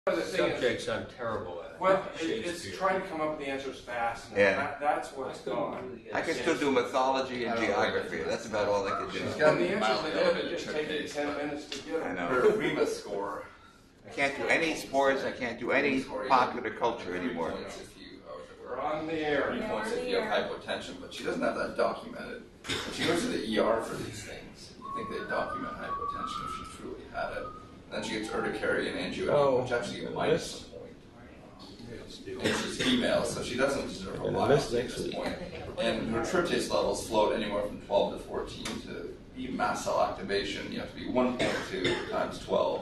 Subjects I'm terrible at. Well, it's trying to come up with the answers fast. Yeah. That's what's gone. I can still do mythology and geography. That's about all I can do. And the answers they give, it just takes me 10 minutes to get them. I know. Her Remus score. I can't do any sports. I can't do any popular culture anymore. We're on the air. 3 points if you have hypotension, but she doesn't have that documented. If she goes to the ER for these things, you think they document hypotension if she truly had it. Then she gets urticaria and angioedema, which actually minus a point. And she's female, so she doesn't deserve a biopsy at this point. And her tryptase levels float anywhere from 12 to 14 to be mast cell activation. You have to be 1.2 times 12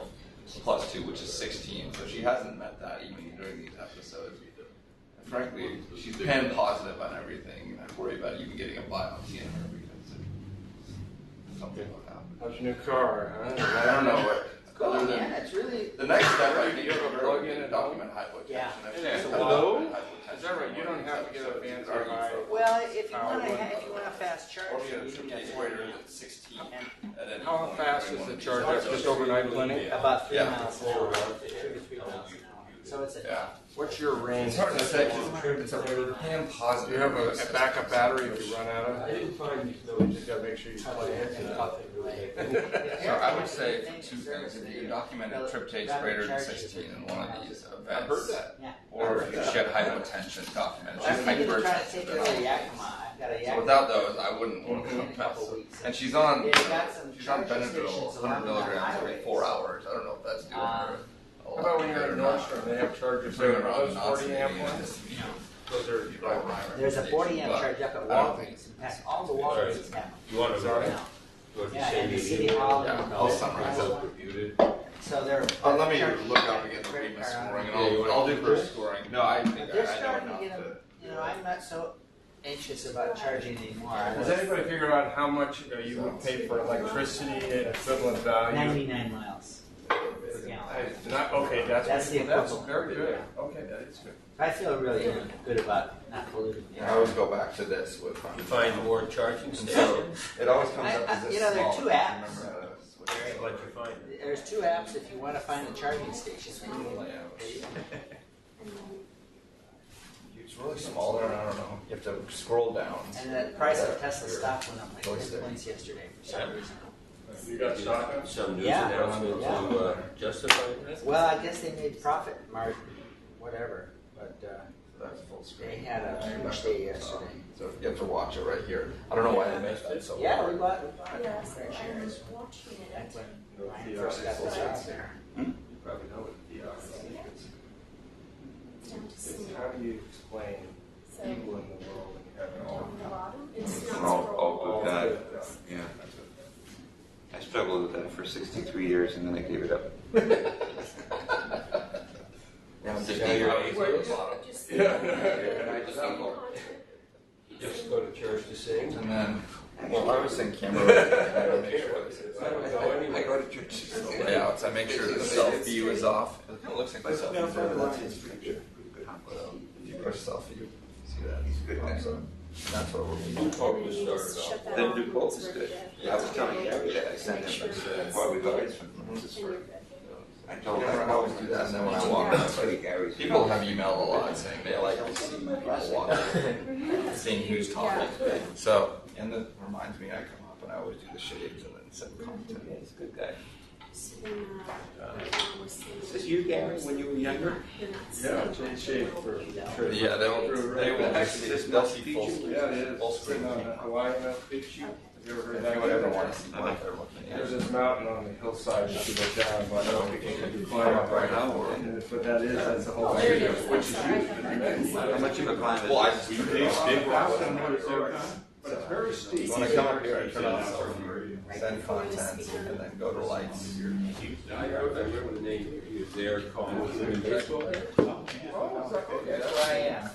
plus 2, which is 16. So she hasn't met that even during these episodes. And frankly, she's pan positive on everything. And I worry about even getting a biopsy in her because something will happen. How's your new car? I don't know what. Cool, yeah, it's really... The next step, I think, You have a plug in to at document hypotension. Yeah. Hello? Is that right? You don't have to get a fancy high. Well, if you want a fast charge, Or we have you a need tryptase greater than 16. at any How point fast during is one the of charge these up? Just overnight plenty? about 3 Yeah. miles an hour, 2 to 3 miles an hour. So it's Yeah. What's your range? It's hard to say because it's a pan Do positive. you have a backup battery if you run out of it? didn't find You just gotta make sure you plug it. So I would say two things. If you document a tryptase greater than 16 in one of these events, I've heard that. Yeah. or if she had hypotension documented, I'm she's thinking of trying to take her to hypertensive. Yakima. I've got a So Yakima. without those, I wouldn't want to In a couple test. weeks. And she's on They've got some charging Benadryl, stations 100 along the milligrams every highways. 4 hours. I don't know if that's doing her. How about when you're at Nordstrom, they have chargers Bring there, her those on 40 amp ones? Those are, There's a 40 amp charge up at Walgreens. In fact, all the Walgreens have them. You want to Sorry? now. Yeah, and the City Hall. Yeah, and I'll the- summarize that. So they're. Let me charging look up you again the credit Remus card scoring, on and it. I'll do her scoring. No, I think But they're I know starting to enough get them. You know, I'm not so anxious about charging anymore. Has anybody figured out how much you would pay for electricity and equivalent value? 99 miles per gallon. Okay, That's the that's equivalent. very good. Okay, that is good. I feel really good about not polluting the I air. always go back to this with You find more charging And so stations? it always comes up as this You know, there are small. two apps. Remember how to switch it. What'd you find? There's 2 apps if you want to find the charging station. It's really smaller, and I don't know. You have to scroll down. And the price of Tesla stock went up like 10 points yesterday for some reason. You got stock up? Some news Yeah. announcement to justify that? Well, I guess they made profit margin, whatever, but That's full screen. they had a huge day yesterday. So you have to watch it right here. I don't know why they make that so Yeah, hard. we bought Yes, fair I shares. was watching Back it. when Ryan first got the job there. You probably know what the Down to see How do you explain So evil in the world when you have it all? on the bottom, it's not Oh, good God. That's Yeah. I struggled with that for 63 years and then I gave it up. Yeah, I'm Just just your going age. Just I just You just go to church to sing? And then, well, I was saying camera. I make sure I don't know I anyway. go to church. the layouts. I make sure the self view is off. It kind of looks like the self view, but that's his picture. If you push self view, see that? He's a good guy. So that's what we're doing. Focus started off. Then do both is good. I was telling Gary that I sent him quite regards from I told him I I always do that, and then when I walk around, Buddy Gary's people have emailed a lot saying they like to see people walk, seeing who's talking. So, and that reminds me, I come up and I always do the shades and then send content. He's a good guy. Is Is this you, Gary, when you were younger? Yeah, change shape for sure. Yeah, they will actually they'll see full screen. Yeah, it is. Full screen. Sitting on the Hawaiian big shoot. Have you ever heard If that? you would ever want to see what they're looking There's at. this mountain on the hillside that you look down, but I don't think you can climb up right now. And what that is, that's the whole There it idea, is. which is huge. How much of a climb is Well, I it? just But it's very steep. when I come up here, I turn on self view, send content, and then go to lights. I remember the name. He was there calling. Was it in baseball? Oh, it's like, okay. That's where I am.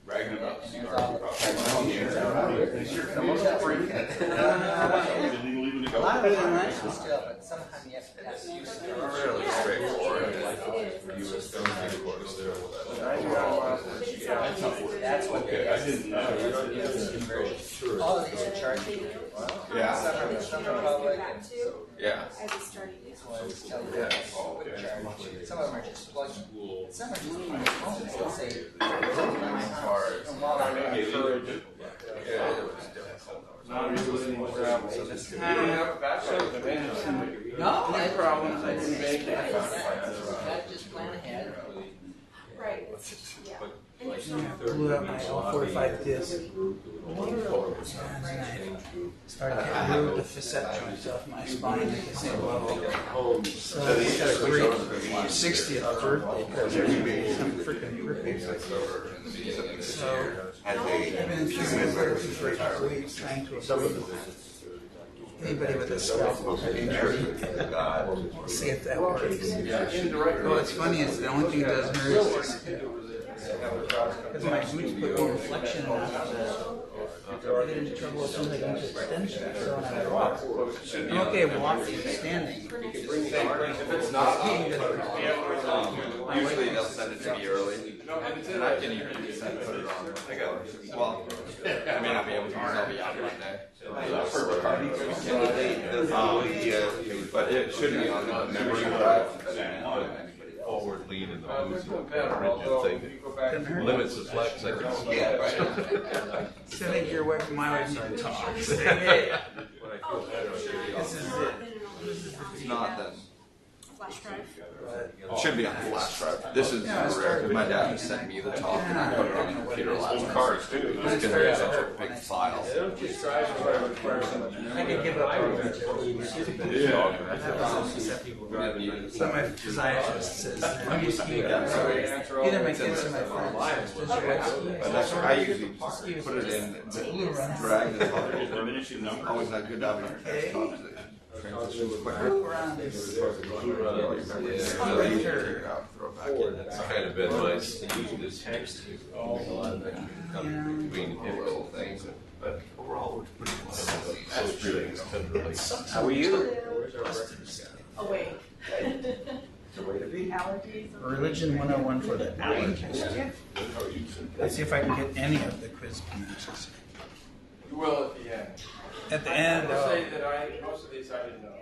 Bragging about That's all. A lot of it in lunch was still, but sometimes you have to pass use of it. Fairly straightforward. That's what Okay, I didn't know. All of these are charging. Yeah. That too, Yeah. as a starting now. Yeah. Some of them are just like, some are just on the phone, they'll say, As far as yeah, it was difficult. Non-revisiting travel. You don't have a bachelor's in medicine. no, My problem is I didn't make it. gotta just plan ahead. Right, yeah. And there's no. Blew up my L45 disc. And I started getting rid of the facet joints off my spine at the same level. So I just got a great 60th birthday because I'm freaking gripping. So Has I've been in physical therapy for a couple weeks trying to avoid anybody with a scalpel injury. We'll see if that works. What's funny is the only thing that doesn't hurt is because my boots put the inflection I get into trouble as soon as I get into extension. So when I walk, I'm okay walking, standing. If it's not, Usually they'll send it to me early. And I can even send it on. I go, well, I may not be able to because I'll be out Monday. But it should be on the memory drive. Forward lean in the boots, although rigid you thing. go back Doesn't hurt. Limits the flex, I can see. Yeah, right. So I think your wife and my wife need to talk. Say, hey, When I feel better, I should this is it. If not, then Flash drive. it should be on the flash drive. This is rare. My dad just sent me the talk and I put it on the computer last night. cars too. It's going to be such a big file. They don't just drive to try to require so much. I could give up on it. So my physiatrist says, I'm used to either my kids or my friends. Does your wife ski? But that's I usually just put it in, drag the talk. Always not good to have it on your desktop. Look around is It's kind of been nice to use this text to a lot of that between little things, but overall it's pretty well. That's really tenderly. How are you? Away. Religion 101 for the Allergist. Let's see if I can get any of the quiz pieces. You will at the end. At the end, I will say that most of these I didn't know.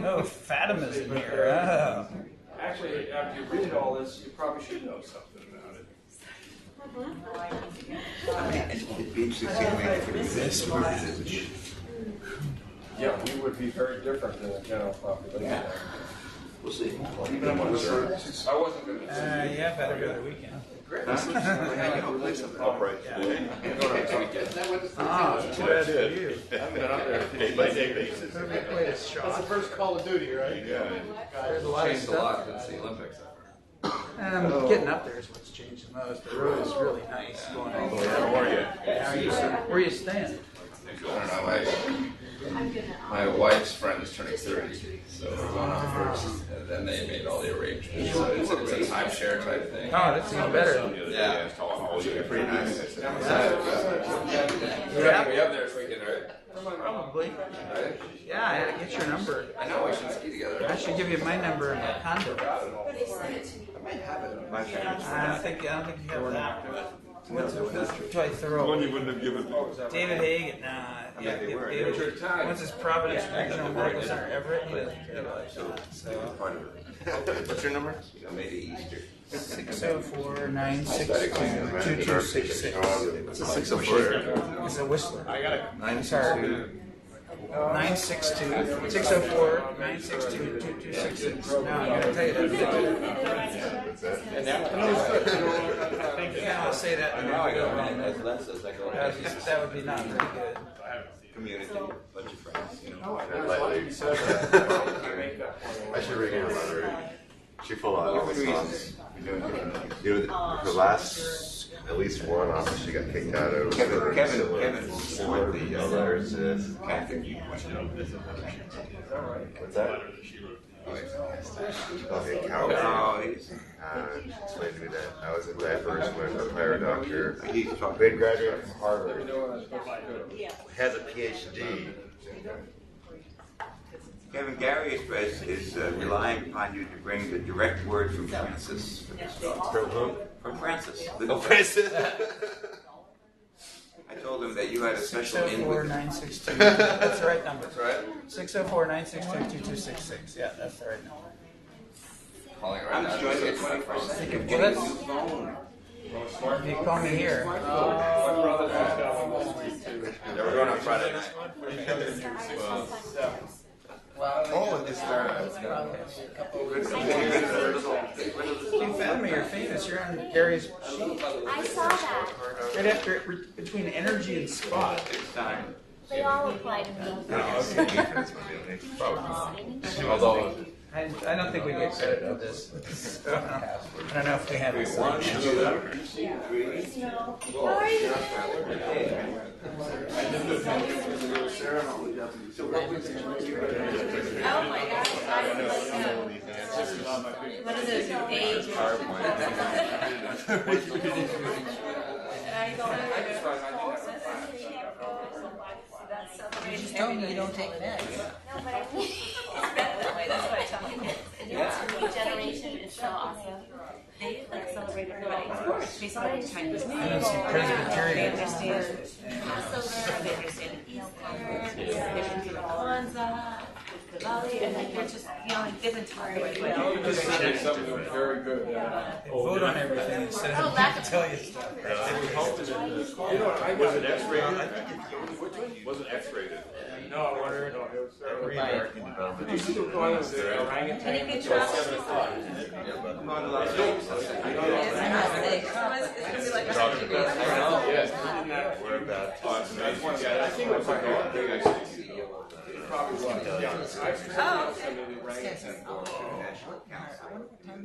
oh, Fatima's in here. Oh. Actually, after you read all this, you probably should know something about it. It'd be interesting to see how many different This one. Yeah, we would be very different than the general population. We'll see. Even I wasn't going to Yeah, better go the weekend. Upright. Ah, too bad for you. I've been up there day by day basis. Everybody played a shot. first Call of Duty, right? Yeah. There's a lot of Changed a lot stuff. since the Olympics ever. Getting up there is what's changed the most. The road is really nice going over there. How are you? Where are you staying? I don't know, my wife's friend is turning 30, so we're going up first, and then they made all the arrangements. So it's a timeshare type thing. Oh, that's even better. Yeah, pretty nice. Yeah, We up there this weekend, right? probably. Right? Yeah, I had to get your number. I know we should ski together. I should give you my number in my condo. They sent it to me. My parents. I don't think you have that. What's do I throw? You wouldn't have given me. David Hagan, yeah, David. What's his Providence Regional Medical Center, Everett? He doesn't care about that. So What's your number? Maybe Easter. 604-962-2266. It's a 604. It's a Whistler. I got it. 962. 962 604 962 2266. Now I'm going to tell you that. Yeah, I'll say that. Now I go. That would be not very good. Community, bunch of friends, you know. I should ring her mother. She full on response. You know, the last, at least one office she got kicked out of. Kevin for the Allergist. What's that? Okay, Calvin. Explained to me that I was in diapers when a prior doctor, he graduated from Harvard, has a PhD. Kevin, Gary is relying upon you to bring the direct word from Francis. From whom? From Francis. Oh, Francis. I told him that you had a special in with him. 604-962. That's the right number. That's right. 604-962-2266. Yeah, that's the right number. Calling it right I'm now. joining the 21st century. Well, Getting a that's- new phone. You call me here. My brother just got one this week too. They were going on Friday night. Oh, this You found me. You're famous. You're on Gary's sheet. I saw that. Right after, between energy and spot. They all apply to me. Although, I don't think we get credit of this. I don't know if we have it. How are you? Oh my gosh, I was like, what is it, age? You just told me you don't take meds. No, but I mean, it's better that way, that's what I tell my kids. And you know, new generation is so awesome. They like celebrate everybody. Based on what you're trying to do. I don't see Presbyterian. They understand Passover, they understand Easter, they understand Kwanzaa, Diwali, and like they're just, you know, like different topics. Just said something very good. They vote on everything instead of tell you stuff. You know what? I was it X-rated? Was it X-rated? No, it wasn't. No, it was American development. You see the one with the orangutan? Any good trust? Yes. We're about I think it was like probably was. Yeah.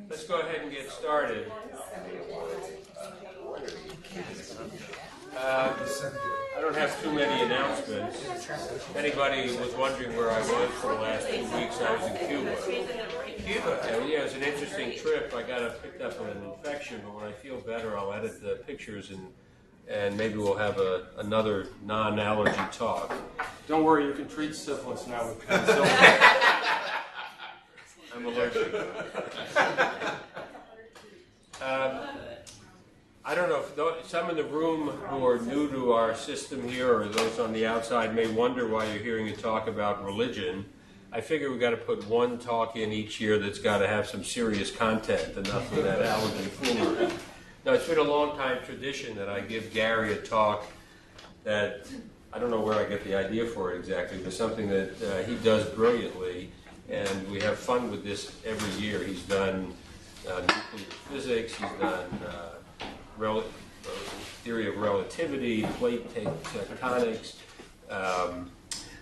Let's go ahead and get started. I don't have too many announcements. If anybody was wondering where I was for the last 2 weeks, I was in Cuba. Yeah, it was an interesting trip. I picked up an infection, but when I feel better, I'll edit the pictures and maybe we'll have another non-allergy talk. Don't worry, you can treat syphilis now with penicillin. I'm allergic. I don't know if some in the room who are new to our system here or those on the outside may wonder why you're hearing a talk about religion. I figure we've got to put one talk in each year that's got to have some serious content, enough of that allergy foolery. Now, it's been a long time tradition that I give Gary a talk that, I don't know where I get the idea for it exactly, but something that he does brilliantly, and we have fun with this every year. He's done nuclear physics, he's done theory of relativity, plate tectonics,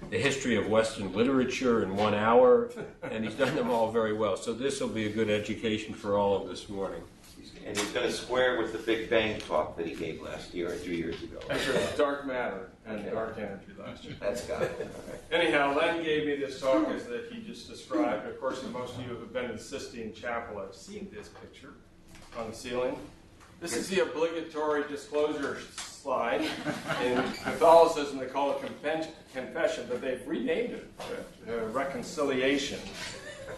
the history of Western literature in 1 hour, and he's done them all very well. So this will be a good education for all of this morning. And he's going to square with the Big Bang talk that he gave last year or 2 years ago. Actually, it's dark matter and dark energy last year. That's got it. Anyhow, Len gave me this talk as that he just described. Of course, most of you who have been in the Sistine Chapel have seen this picture on the ceiling. This is the obligatory disclosure slide. In Catholicism, they call it confession, but they've renamed it reconciliation.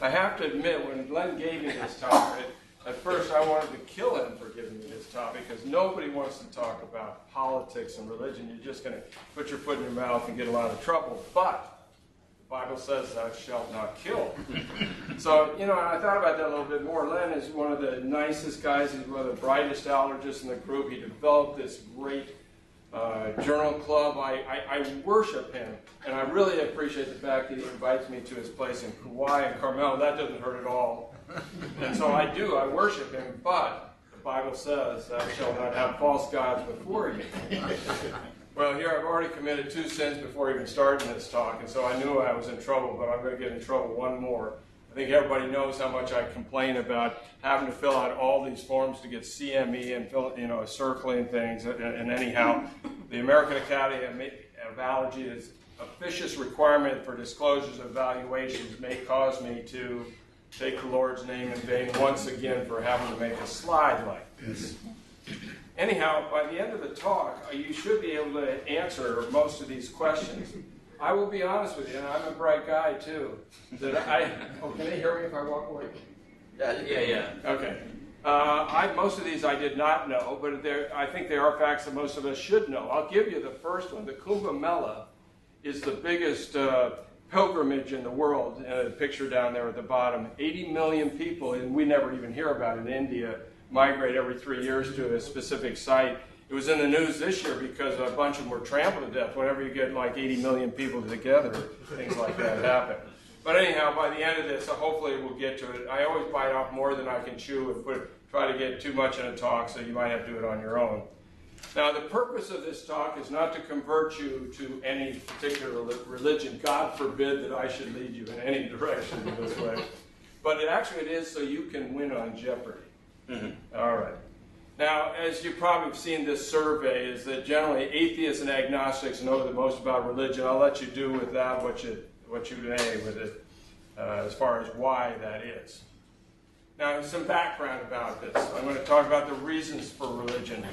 I have to admit, when Len gave me this talk, at first I wanted to kill him for giving me this talk because nobody wants to talk about politics and religion. You're just going to put your foot in your mouth and get a lot of trouble. But the Bible says thou shalt not kill. So, I thought about that a little bit more. Len is one of the nicest guys. He's one of the brightest allergists in the group. He developed this great journal club. I worship him, and I really appreciate the fact that he invites me to his place in Kauai and Carmel. That doesn't hurt at all. And so I worship him, but the Bible says thou shalt not have false gods before you. Well, here I've already committed 2 sins before even starting this talk, and so I knew I was in trouble, but I'm going to get in trouble one more. I think everybody knows how much I complain about having to fill out all these forms to get CME and circling things. And anyhow, the American Academy of Allergy's officious requirement for disclosures of evaluations may cause me to take the Lord's name in vain once again for having to make a slide like this. Anyhow, by the end of the talk, you should be able to answer most of these questions. I will be honest with you, and I'm a bright guy too, can they hear me if I walk away? Yeah. Okay. Most of these I did not know, but I think they are facts that most of us should know. I'll give you the first one. The Kumbh Mela is the biggest pilgrimage in the world. The picture down there at the bottom. 80 million people, and we never even hear about it in India, migrate every 3 years to a specific site. It was in the news this year because a bunch of them were trampled to death. Whenever you get like 80 million people together, things like that happen. But anyhow, by the end of this, hopefully we'll get to it. I always bite off more than I can chew and try to get too much in a talk, so you might have to do it on your own. Now, the purpose of this talk is not to convert you to any particular religion. God forbid that I should lead you in any direction in this way. But it is so you can win on Jeopardy. Mm-hmm. All right. Now, as you probably have seen this survey, is that generally atheists and agnostics know the most about religion. I'll let you do with that what you may with it as far as why that is. Now, some background about this. I'm going to talk about the reasons for religion.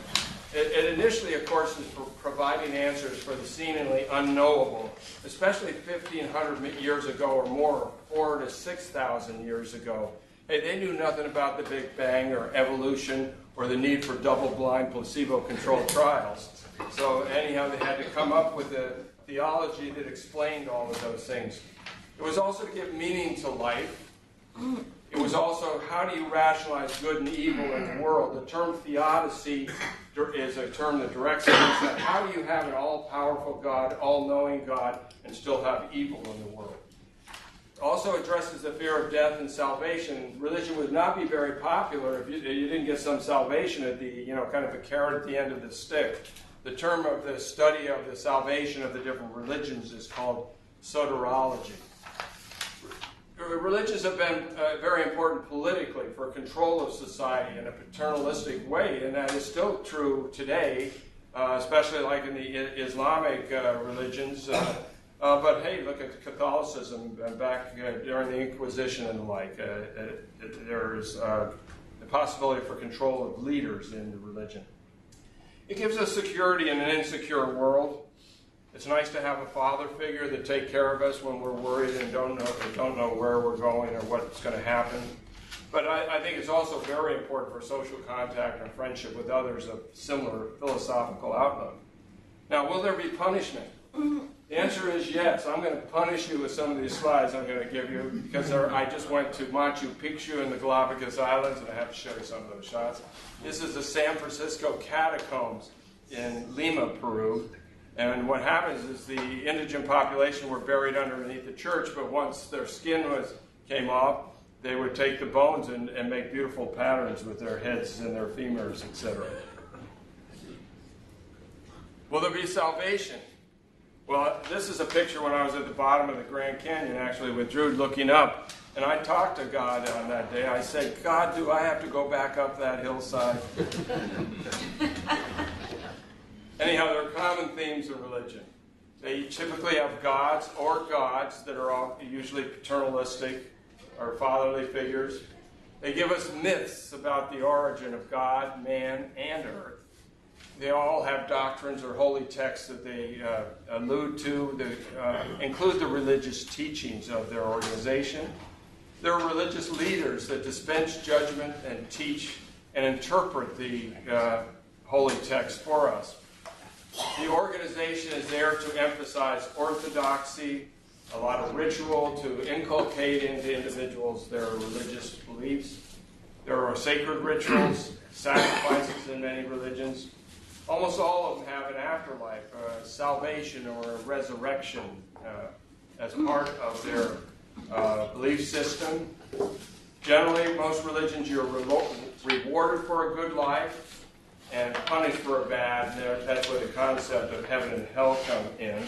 It initially, of course, is for providing answers for the seemingly unknowable, especially 1,500 years ago or more, 4,000 to 6,000 years ago. Hey, they knew nothing about the Big Bang or evolution or the need for double-blind, placebo-controlled trials. So anyhow, they had to come up with a theology that explained all of those things. It was also to give meaning to life. It was also, how do you rationalize good and evil in the world? The term theodicy is a term that directs us at how do you have an all-powerful God, all-knowing God, and still have evil in the world? It also addresses the fear of death and salvation. Religion would not be very popular if you didn't get some salvation at the, kind of a carrot at the end of the stick. The term of the study of the salvation of the different religions is called soteriology. Religions have been very important politically for control of society in a paternalistic way, and that is still true today, especially like in the Islamic religions. But hey, look at Catholicism back during the Inquisition and the like. There's the possibility for control of leaders in the religion. It gives us security in an insecure world. It's nice to have a father figure that take care of us when we're worried and don't know where we're going or what's going to happen. But I think it's also very important for social contact and friendship with others of similar philosophical outlook. Now, will there be punishment? The answer is yes. I'm going to punish you with some of these slides I'm going to give you because I just went to Machu Picchu in the Galapagos Islands, and I have to show you some of those shots. This is the San Francisco catacombs in Lima, Peru. And what happens is the indigent population were buried underneath the church, but once their skin came off, they would take the bones and make beautiful patterns with their heads and their femurs, etc. Will there be salvation? Well, this is a picture when I was at the bottom of the Grand Canyon, actually, with Drew looking up. And I talked to God on that day. I said, God, do I have to go back up that hillside? Anyhow, there are common themes in religion. They typically have gods that are all usually paternalistic or fatherly figures. They give us myths about the origin of God, man, and earth. They all have doctrines or holy texts that they allude to that include the religious teachings of their organization. There are religious leaders that dispense judgment and teach and interpret the holy text for us. The organization is there to emphasize orthodoxy, a lot of ritual to inculcate into individuals their religious beliefs. There are sacred rituals, sacrifices in many religions. Almost all of them have an afterlife, salvation or a resurrection as part of their belief system. Generally, most religions you're rewarded for a good life and punished for a bad. That's where the concept of heaven and hell come in.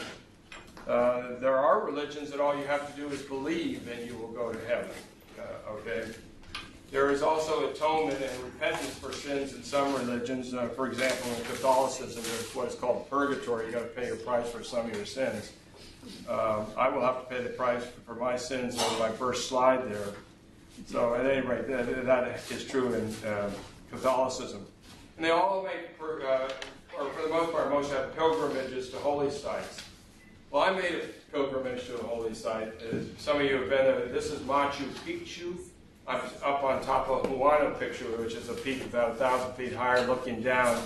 There are religions that all you have to do is believe and you will go to heaven. Okay. There is also atonement and repentance for sins in some religions. For example, in Catholicism, there's what is called purgatory. You've got to pay your price for some of your sins. I will have to pay the price for my sins on my first slide there. So at any rate, that is true in Catholicism. And they all make, or for the most part, most have pilgrimages to holy sites. Well, I made a pilgrimage to a holy site. Some of you have been there. This is Machu Picchu. I'm up on top of a Huano picture, which is a peak about 1,000 feet higher, looking down.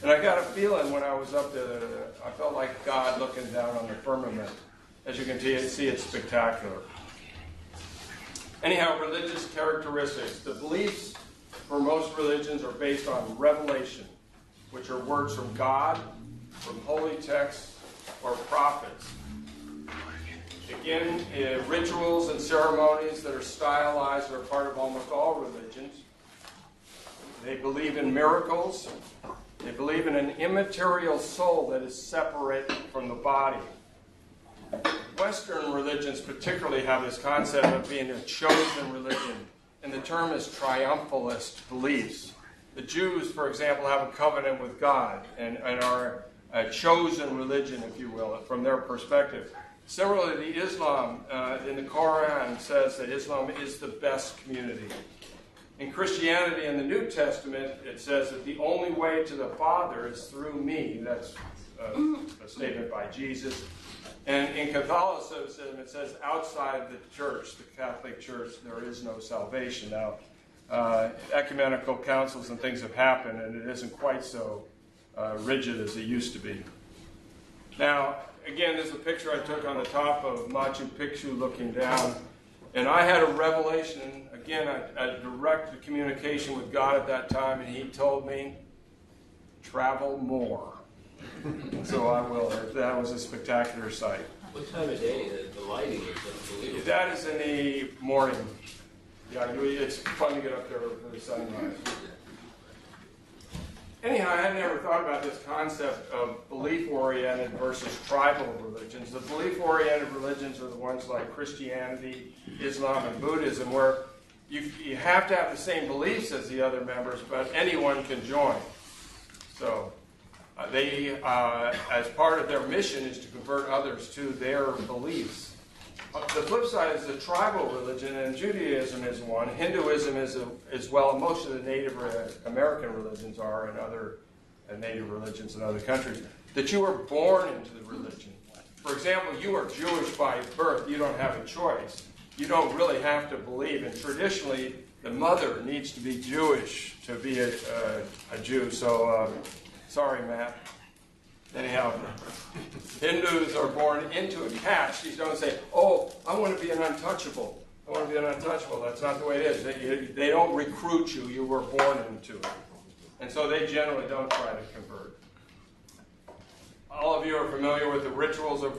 And I got a feeling when I was up there that I felt like God looking down on the firmament. As you can see, it's spectacular. Anyhow, religious characteristics. The beliefs for most religions are based on revelation, which are words from God, from holy texts, or prophets. Again, rituals and ceremonies that are stylized are part of almost all religions. They believe in miracles. They believe in an immaterial soul that is separate from the body. Western religions particularly have this concept of being a chosen religion, and the term is triumphalist beliefs. The Jews, for example, have a covenant with God and are a chosen religion, if you will, from their perspective. Similarly, the Islam in the Quran says that Islam is the best community. In Christianity, in the New Testament, it says that the only way to the Father is through me. That's a statement by Jesus. And in Catholicism, it says outside the church, the Catholic Church, there is no salvation. Now, ecumenical councils and things have happened, and it isn't quite so rigid as it used to be. Now, again, there's a picture I took on the top of Machu Picchu looking down. And I had a revelation, again, a direct communication with God at that time, and he told me, travel more. So I will. That was a spectacular sight. What time of day? The lighting is unbelievable. That is in the morning. Yeah, it's fun to get up there for the sunrise. Anyhow, I had never thought about this concept of belief-oriented versus tribal religions. The belief-oriented religions are the ones like Christianity, Islam, and Buddhism, where you have to have the same beliefs as the other members, but anyone can join. So they, as part of their mission, is to convert others to their beliefs. The flip side is the tribal religion, and Judaism is one. Hinduism is as well, and most of the Native American religions are, and other Native religions in other countries, that you are born into the religion. For example, you are Jewish by birth. You don't have a choice. You don't really have to believe, and traditionally, the mother needs to be Jewish to be a Jew. So, sorry, Matt. Anyhow, Hindus are born into a caste. You don't say, oh, I want to be an untouchable. I want to be an untouchable. That's not the way it is. They don't recruit you. You were born into it. And so they generally don't try to convert. All of you are familiar with the rituals of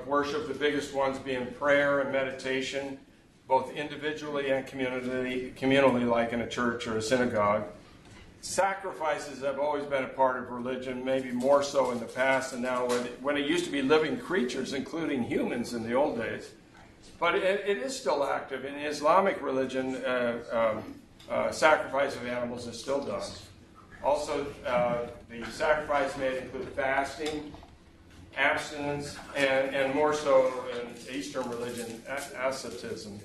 worship, the biggest ones being prayer and meditation, both individually and communally, like in a church or a synagogue. Sacrifices have always been a part of religion, maybe more so in the past than now, when it used to be living creatures, including humans in the old days. But it is still active. In Islamic religion, sacrifice of animals is still done. Also, the sacrifice may include fasting, abstinence, and more so in Eastern religion, asceticism.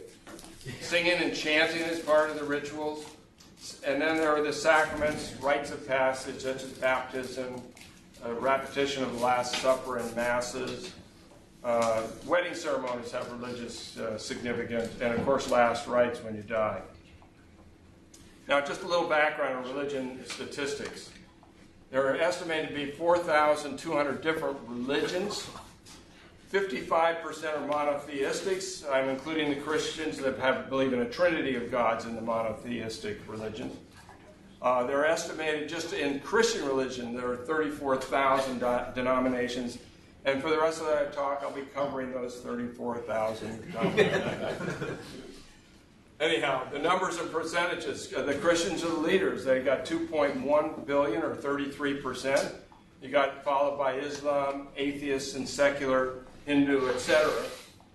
Singing and chanting is part of the rituals. And then there are the sacraments, rites of passage, such as baptism, repetition of the Last Supper and masses. Wedding ceremonies have religious significance, and of course last rites when you die. Now, just a little background on religion statistics. There are estimated to be 4,200 different religions. 55% are monotheistics. I'm including the Christians that believe in a trinity of gods in the monotheistic religion. They're estimated, just in Christian religion, there are 34,000 denominations. And for the rest of that talk, I'll be covering those 34,000 denominations. Anyhow, the numbers and percentages. The Christians are the leaders. They got 2.1 billion, or 33%. You got followed by Islam, atheists, and secular, Hindu, etc.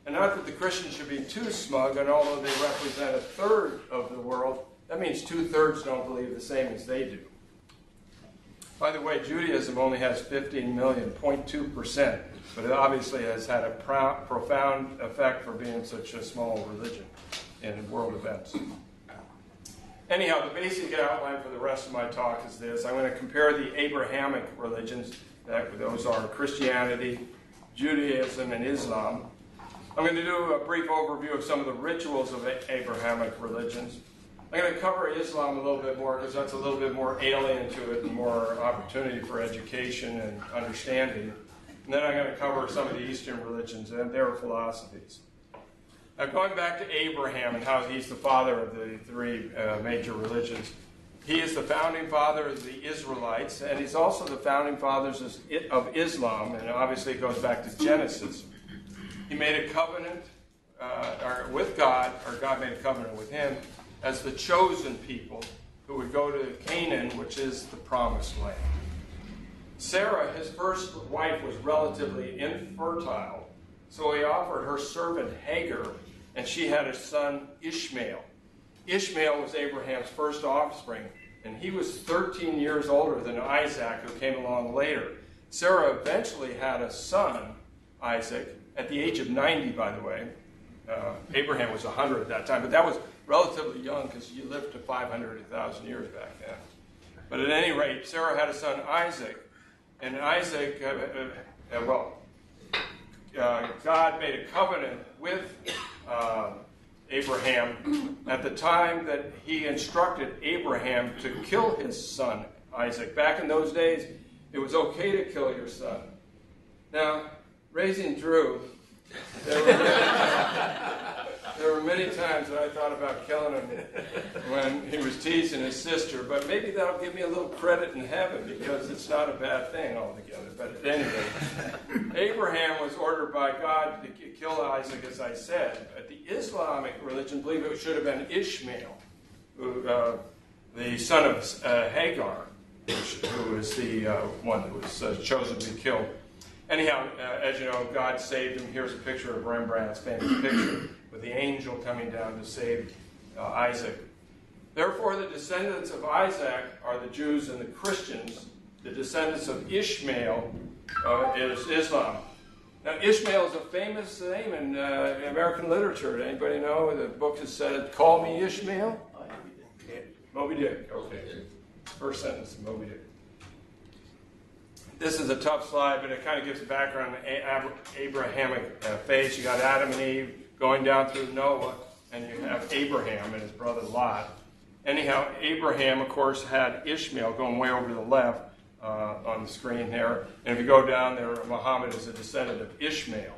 And not that the Christians should be too smug, and although they represent a third of the world, that means 2/3 don't believe the same as they do. By the way, Judaism only has 15 million, 0.2%, but it obviously has had a profound effect for being such a small religion in world events. Anyhow, the basic outline for the rest of my talk is this. I'm going to compare the Abrahamic religions, those are Christianity, Judaism, and Islam. I'm going to do a brief overview of some of the rituals of Abrahamic religions. I'm going to cover Islam a little bit more because that's a little bit more alien to it and more opportunity for education and understanding. And then I'm going to cover some of the Eastern religions and their philosophies. Now, going back to Abraham and how he's the father of the three major religions, he is the founding father of the Israelites, and he's also the founding fathers of Islam, and obviously it goes back to Genesis. He made a covenant with God, or God made a covenant with him, as the chosen people who would go to Canaan, which is the promised land. Sarah, his first wife, was relatively infertile, so he offered her servant Hagar, and she had a son Ishmael. Ishmael was Abraham's first offspring, and he was 13 years older than Isaac, who came along later. Sarah eventually had a son, Isaac, at the age of 90, by the way. Abraham was 100 at that time, but that was relatively young because you lived to 500,000 years back then. But at any rate, Sarah had a son, Isaac, and Isaac, God made a covenant with Abraham at the time that he instructed Abraham to kill his son, Isaac. Back in those days, it was okay to kill your son. Now, raising Drew, there were many times that I thought about killing him when he was teasing his sister, but maybe that'll give me a little credit in heaven because it's not a bad thing altogether. But at any rate, Abraham was ordered by God to kill Isaac, as I said. But the Islamic religion believed it should have been Ishmael, the son of Hagar, who was the one that was chosen to be killed. Anyhow, as you know, God saved him. Here's a picture of Rembrandt's famous picture with the angel coming down to save Isaac. Therefore, the descendants of Isaac are the Jews and the Christians. The descendants of Ishmael is Islam. Now, Ishmael is a famous name in American literature. Anybody know? The book has said, "Call me Ishmael." Moby Dick. Okay. First sentence of Moby Dick. This is a tough slide, but it kind of gives a background on the Abrahamic faith. You got Adam and Eve going down through Noah, and you have Abraham and his brother Lot. Anyhow, Abraham, of course, had Ishmael going way over to the left on the screen there. And if you go down there, Muhammad is a descendant of Ishmael.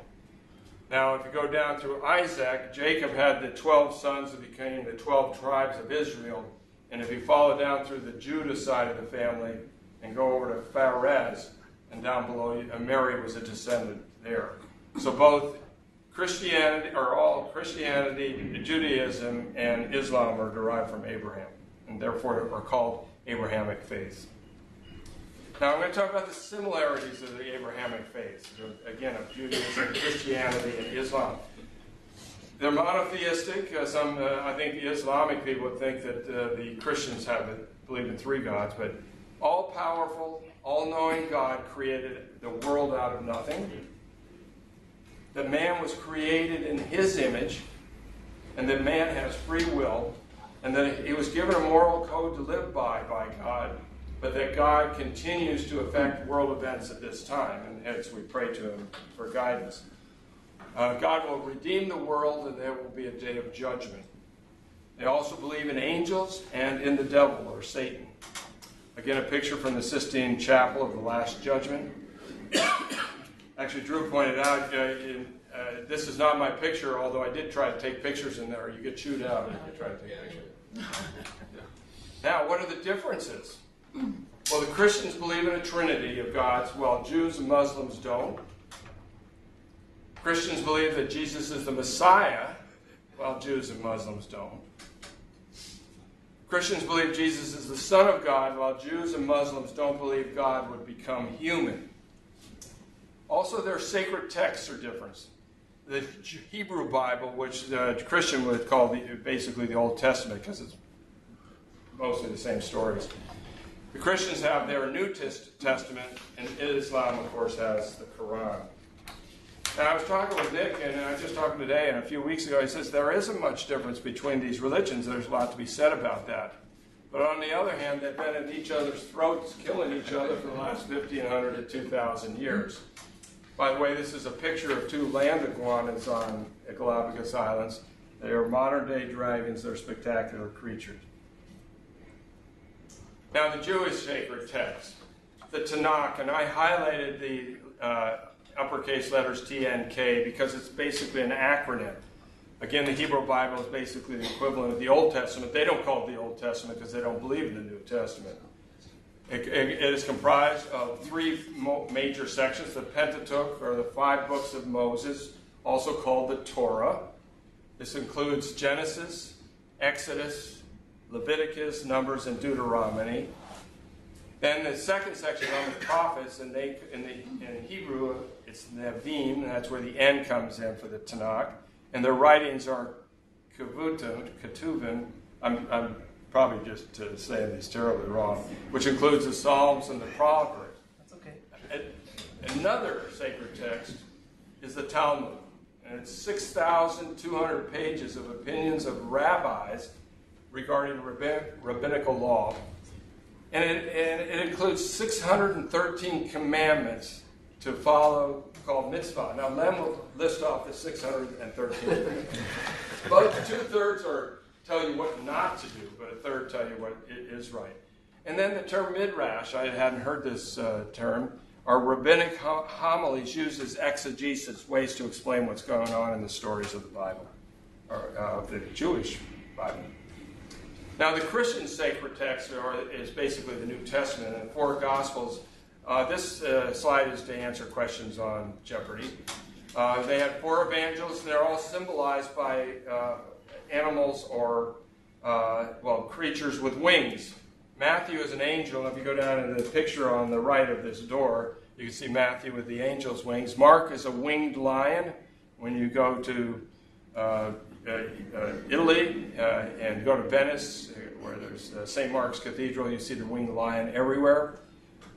Now, if you go down through Isaac, Jacob had the 12 sons that became the 12 tribes of Israel. And if you follow down through the Judah side of the family, and go over to Phares, and down below, Mary was a descendant there. So both Christianity, or all Christianity, Judaism, and Islam are derived from Abraham, and therefore are called Abrahamic faiths. Now I'm going to talk about the similarities of the Abrahamic faiths, again, of Judaism, Christianity, and Islam. They're monotheistic. I think the Islamic people would think that the Christians believe in three gods, but all-powerful, all-knowing God created the world out of nothing. That man was created in his image, and that man has free will, and that he was given a moral code to live by God, but that God continues to affect world events at this time, and hence we pray to him for guidance. God will redeem the world, and there will be a day of judgment. They also believe in angels and in the devil, or Satan. Again, a picture from the Sistine Chapel of the Last Judgment. Actually, Drew pointed out, this is not my picture, although I did try to take pictures in there. You get chewed out if you try to take pictures. Now, what are the differences? Well, the Christians believe in a trinity of gods, while Jews and Muslims don't. Christians believe that Jesus is the Messiah, while Jews and Muslims don't. Christians believe Jesus is the Son of God, while Jews and Muslims don't believe God would become human. Also, their sacred texts are different. The Hebrew Bible, which the Christian would call basically the Old Testament, because it's mostly the same stories. The Christians have their New Testament, and Islam, of course, has the Quran. Now, I was talking with Nick, and I was just talking today, and a few weeks ago, he says there isn't much difference between these religions. There's a lot to be said about that. But on the other hand, they've been at each other's throats, killing each other for the last 1,500 to 2,000 years. By the way, this is a picture of two land iguanas on Galapagos Islands. They are modern-day dragons. They're spectacular creatures. Now, the Jewish sacred text, the Tanakh, and I highlighted the uppercase letters T and K because it's basically an acronym. Again, the Hebrew Bible is basically the equivalent of the Old Testament. They don't call it the Old Testament because they don't believe in the New Testament. It is comprised of three major sections: the Pentateuch, or the 5 books of Moses, also called the Torah. This includes Genesis, Exodus, Leviticus, Numbers, and Deuteronomy. Then the second section on the prophets, and in Hebrew it's Nevi'im, and that's where the N comes in for the Tanakh. And their writings are Ketuvim. I'm probably just saying these terribly wrong, which includes the Psalms and the Proverbs. That's okay. Another sacred text is the Talmud, and it's 6,200 pages of opinions of rabbis regarding rabbinical law. And it includes 613 commandments to follow, called mitzvah. Now, Lem will list off the 613. About 2/3 tell you what not to do, but 1/3 tell you what is right. And then the term midrash, I hadn't heard this term, are rabbinic homilies used as exegesis, ways to explain what's going on in the stories of the Bible, or of the Jewish Bible. Now, the Christian sacred text is basically the New Testament and 4 Gospels. This slide is to answer questions on Jeopardy. They had 4 evangelists, and they're all symbolized by animals or, creatures with wings. Matthew is an angel. If you go down to the picture on the right of this door, you can see Matthew with the angel's wings. Mark is a winged lion. When you go to Italy and go to Venice, where there's St. Mark's Cathedral, you see the winged lion everywhere.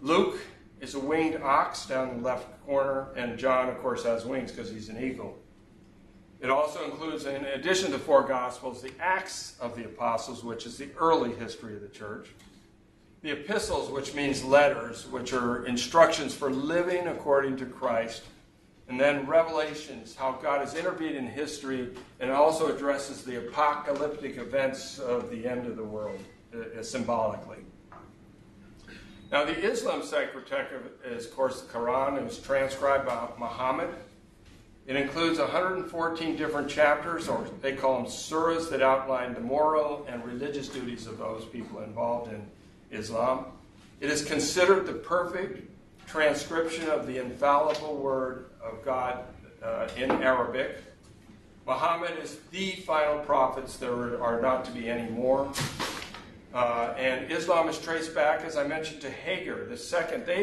Luke is a winged ox down in the left corner, and John, of course, has wings because he's an eagle. It also includes, in addition to 4 Gospels, the Acts of the Apostles, which is the early history of the church. The epistles, which means letters, which are instructions for living according to Christ. And then Revelations, how God has intervened in history, and it also addresses the apocalyptic events of the end of the world, symbolically. Now, the Islam sacred text is, of course, the Quran. It was transcribed by Muhammad. It includes 114 different chapters, or they call them surahs, that outline the moral and religious duties of those people involved in Islam. It is considered the perfect transcription of the infallible word of God in Arabic. Muhammad is the final prophet. There are not to be any more. And Islam is traced back, as I mentioned, to Hagar, they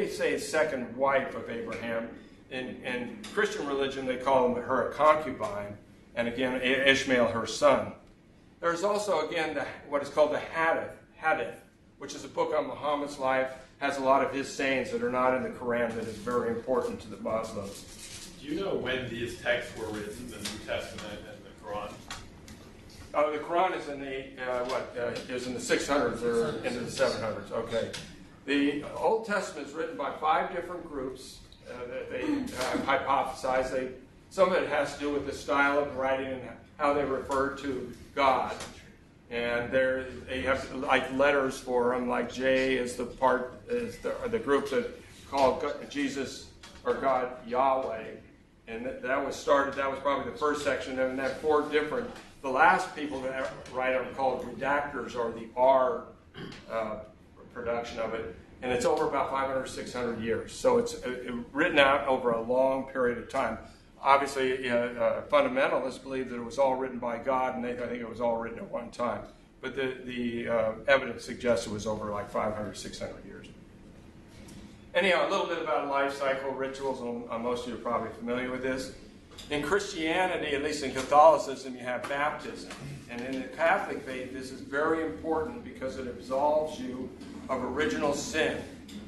say second wife of Abraham. In Christian religion, they call her a concubine, and again, Ishmael, her son. There's also, again, what is called the Hadith, which is a book on Muhammad's life, has a lot of his sayings that are not in the Quran that is very important to the Muslims. Do you know when these texts were written, the New Testament and the Quran? The Quran is in is in the 600s or into the 700s. Okay. The Old Testament is written by 5 different groups. They hypothesize. Some of it has to do with the style of writing and how they refer to God. And they have like letters for them. Like J is the the group that call Jesus or God Yahweh. And that was probably the first section. And that 4 different. The last people that write are called redactors, or the R production of it. And it's over about 500 or 600 years. So it's written out over a long period of time. Obviously, fundamentalists believe that it was all written by God, and they think it was all written at one time. But the evidence suggests it was over like 500, 600 years. Anyhow, a little bit about life cycle rituals, and most of you are probably familiar with this. In Christianity, at least in Catholicism, you have baptism. And in the Catholic faith, this is very important because it absolves you of original sin.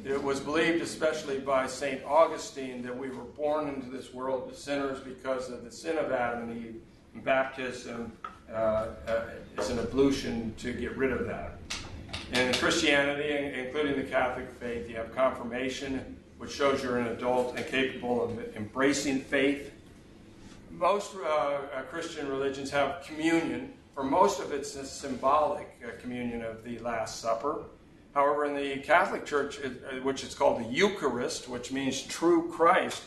It was believed, especially by St. Augustine, that we were born into this world as sinners because of the sin of Adam and Eve. And baptism is an ablution to get rid of that. And in Christianity, including the Catholic faith, you have confirmation, which shows you're an adult and capable of embracing faith. most Christian religions have communion. For most of it's a symbolic communion of the Last Supper. However, in the Catholic Church, which is called the Eucharist, which means true Christ,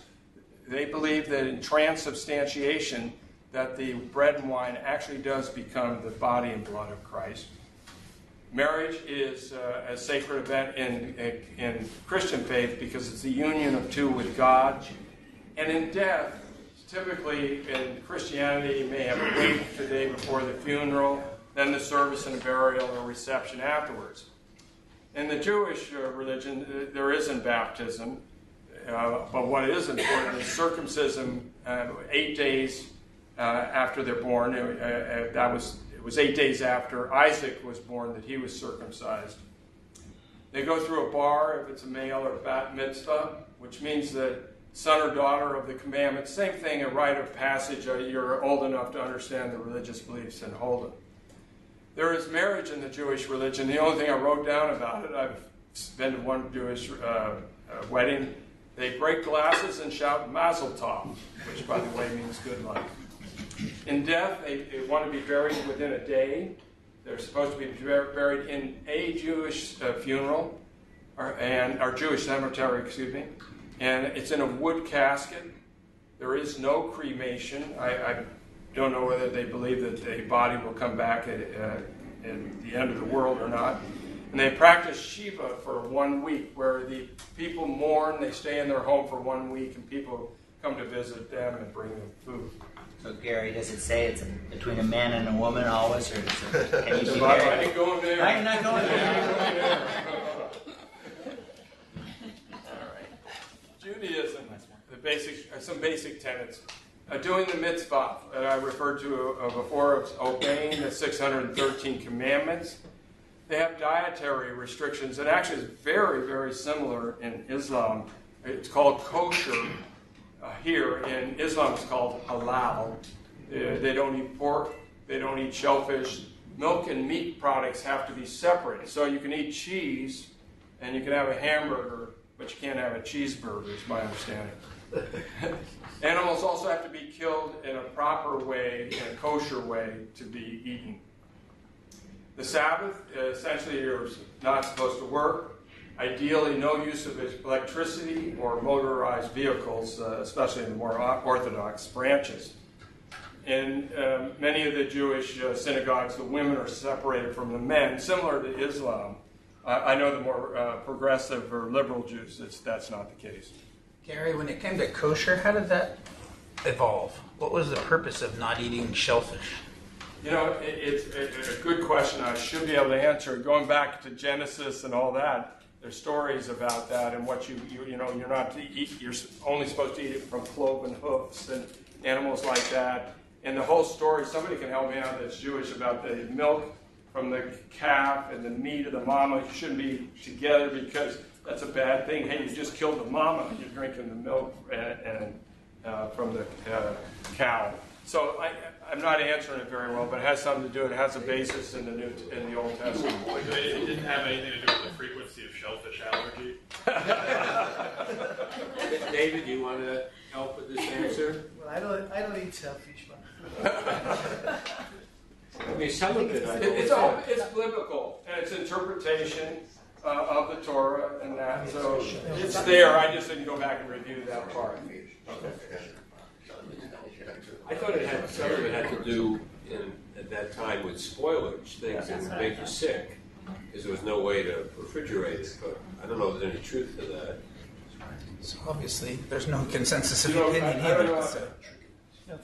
they believe that in transubstantiation, that the bread and wine actually does become the body and blood of Christ. Marriage is a sacred event in Christian faith because it's the union of two with God. And in death, typically in Christianity, you may have a wake the day before the funeral, then the service and burial or reception afterwards. In the Jewish religion, there isn't baptism, but what is important is circumcision 8 days after they're born. It was 8 days after Isaac was born that he was circumcised. They go through a bar if it's a male or bat mitzvah, which means that son or daughter of the commandments. Same thing, a rite of passage. You're old enough to understand the religious beliefs and hold them. There is marriage in the Jewish religion. The only thing I wrote down about it, I've been to one Jewish wedding. They break glasses and shout Mazel Tov, which, by the way, means good luck. In death, they want to be buried within a day. They're supposed to be buried in a Jewish funeral, or Jewish cemetery, excuse me. And it's in a wood casket. There is no cremation. I don't know whether they believe that the body will come back at the end of the world or not. And they practice Shiva for 1 week, where the people mourn, they stay in their home for 1 week, and people come to visit them and bring them food. So, Gary, does it say it's between a man and a woman always, or can you be I married? ain't going there. I'm not going there. Judaism, some basic tenets. Doing the mitzvah that I referred to before, of obeying the 613 commandments. They have dietary restrictions, and actually is very, very similar in Islam. It's called kosher. Here in Islam, it's called halal. They don't eat pork. They don't eat shellfish. Milk and meat products have to be separated. So you can eat cheese, and you can have a hamburger, but you can't have a cheeseburger, is my understanding. Animals also have to be killed in a proper way, in a kosher way, to be eaten. The Sabbath, essentially, you're not supposed to work. Ideally, no use of electricity or motorized vehicles, especially in the more orthodox branches. In many of the Jewish synagogues, the women are separated from the men, similar to Islam. I know the more progressive or liberal Jews, that's not the case. Gary, when it came to kosher, how did that evolve? What was the purpose of not eating shellfish? You know, it's a good question. I should be able to answer. Going back to Genesis and all that, there's stories about that and what you're not to eat. You're only supposed to eat it from cloven hoofs and animals like that. And the whole story, somebody can help me out that's Jewish, about the milk from the calf and the meat of the mama shouldn't be together because that's a bad thing. Hey, you just killed the mama. You're drinking the milk from the cow. So I'm not answering it very well, but it has something to do. It has a basis in the Old Testament. It didn't have anything to do with the frequency of shellfish allergy. David, you want to help with this answer? Well, I don't eat shellfish, I mean, some of it. It's biblical and it's interpretation of the Torah and that. So it's there. I just didn't go back and review that part. Okay. I thought some of it had to do at that time with spoilage, things that would make you sick, because there was no way to refrigerate it. But I don't know if there's any truth to that. So obviously, there's no consensus of opinion I don't know. either. So.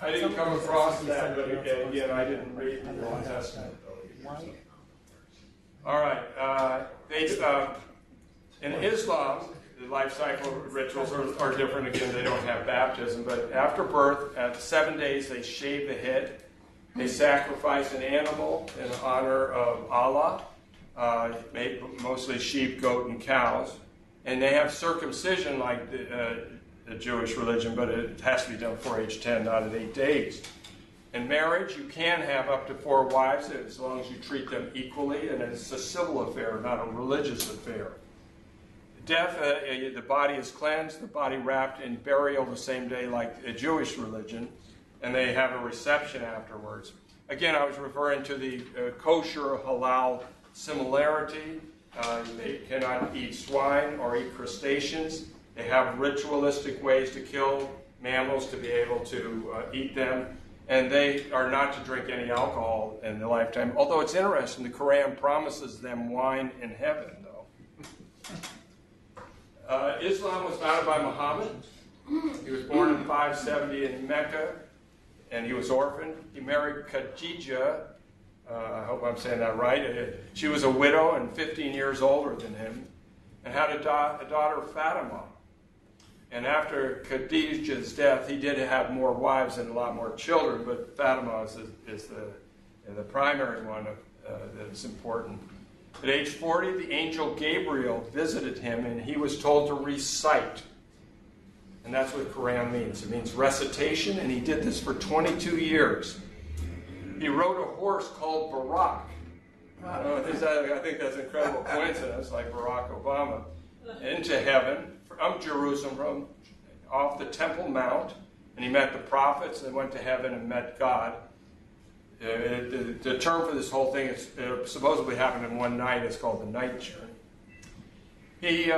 I didn't come across that, but again, I didn't read the Old Testament. All right. In Islam, the life cycle rituals are different. Again, they don't have baptism, but after birth, at 7 days, they shave the head. They sacrifice an animal in honor of Allah, mostly sheep, goat, and cows. And they have circumcision like the Jewish religion, but it has to be done before age 10, not at 8 days. In marriage, you can have up to 4 wives as long as you treat them equally, and it's a civil affair, not a religious affair. Death, the body is cleansed, the body wrapped in burial the same day like a Jewish religion. and they have a reception afterwards. Again, I was referring to the kosher halal similarity. They cannot eat swine or eat crustaceans. They have ritualistic ways to kill mammals to be able to eat them. And they are not to drink any alcohol in their lifetime. Although it's interesting, the Quran promises them wine in heaven, though. Islam was founded by Muhammad. He was born in 570 in Mecca, and he was orphaned. He married Khadija. I hope I'm saying that right. She was a widow and 15 years older than him, and had a daughter, Fatima. And after Khadija's death, he did have more wives and a lot more children, but Fatima is the primary one that is important. At age 40, the angel Gabriel visited him, and he was told to recite. And that's what Quran means. It means recitation, and he did this for 22 years. He rode a horse called Barak. I think that's an incredible coincidence, like Barack Obama. Into heaven from Jerusalem, off the Temple Mount, and he met the prophets and went to heaven and met God. The term for this whole thing is supposedly happened in one night. It's called the night journey. He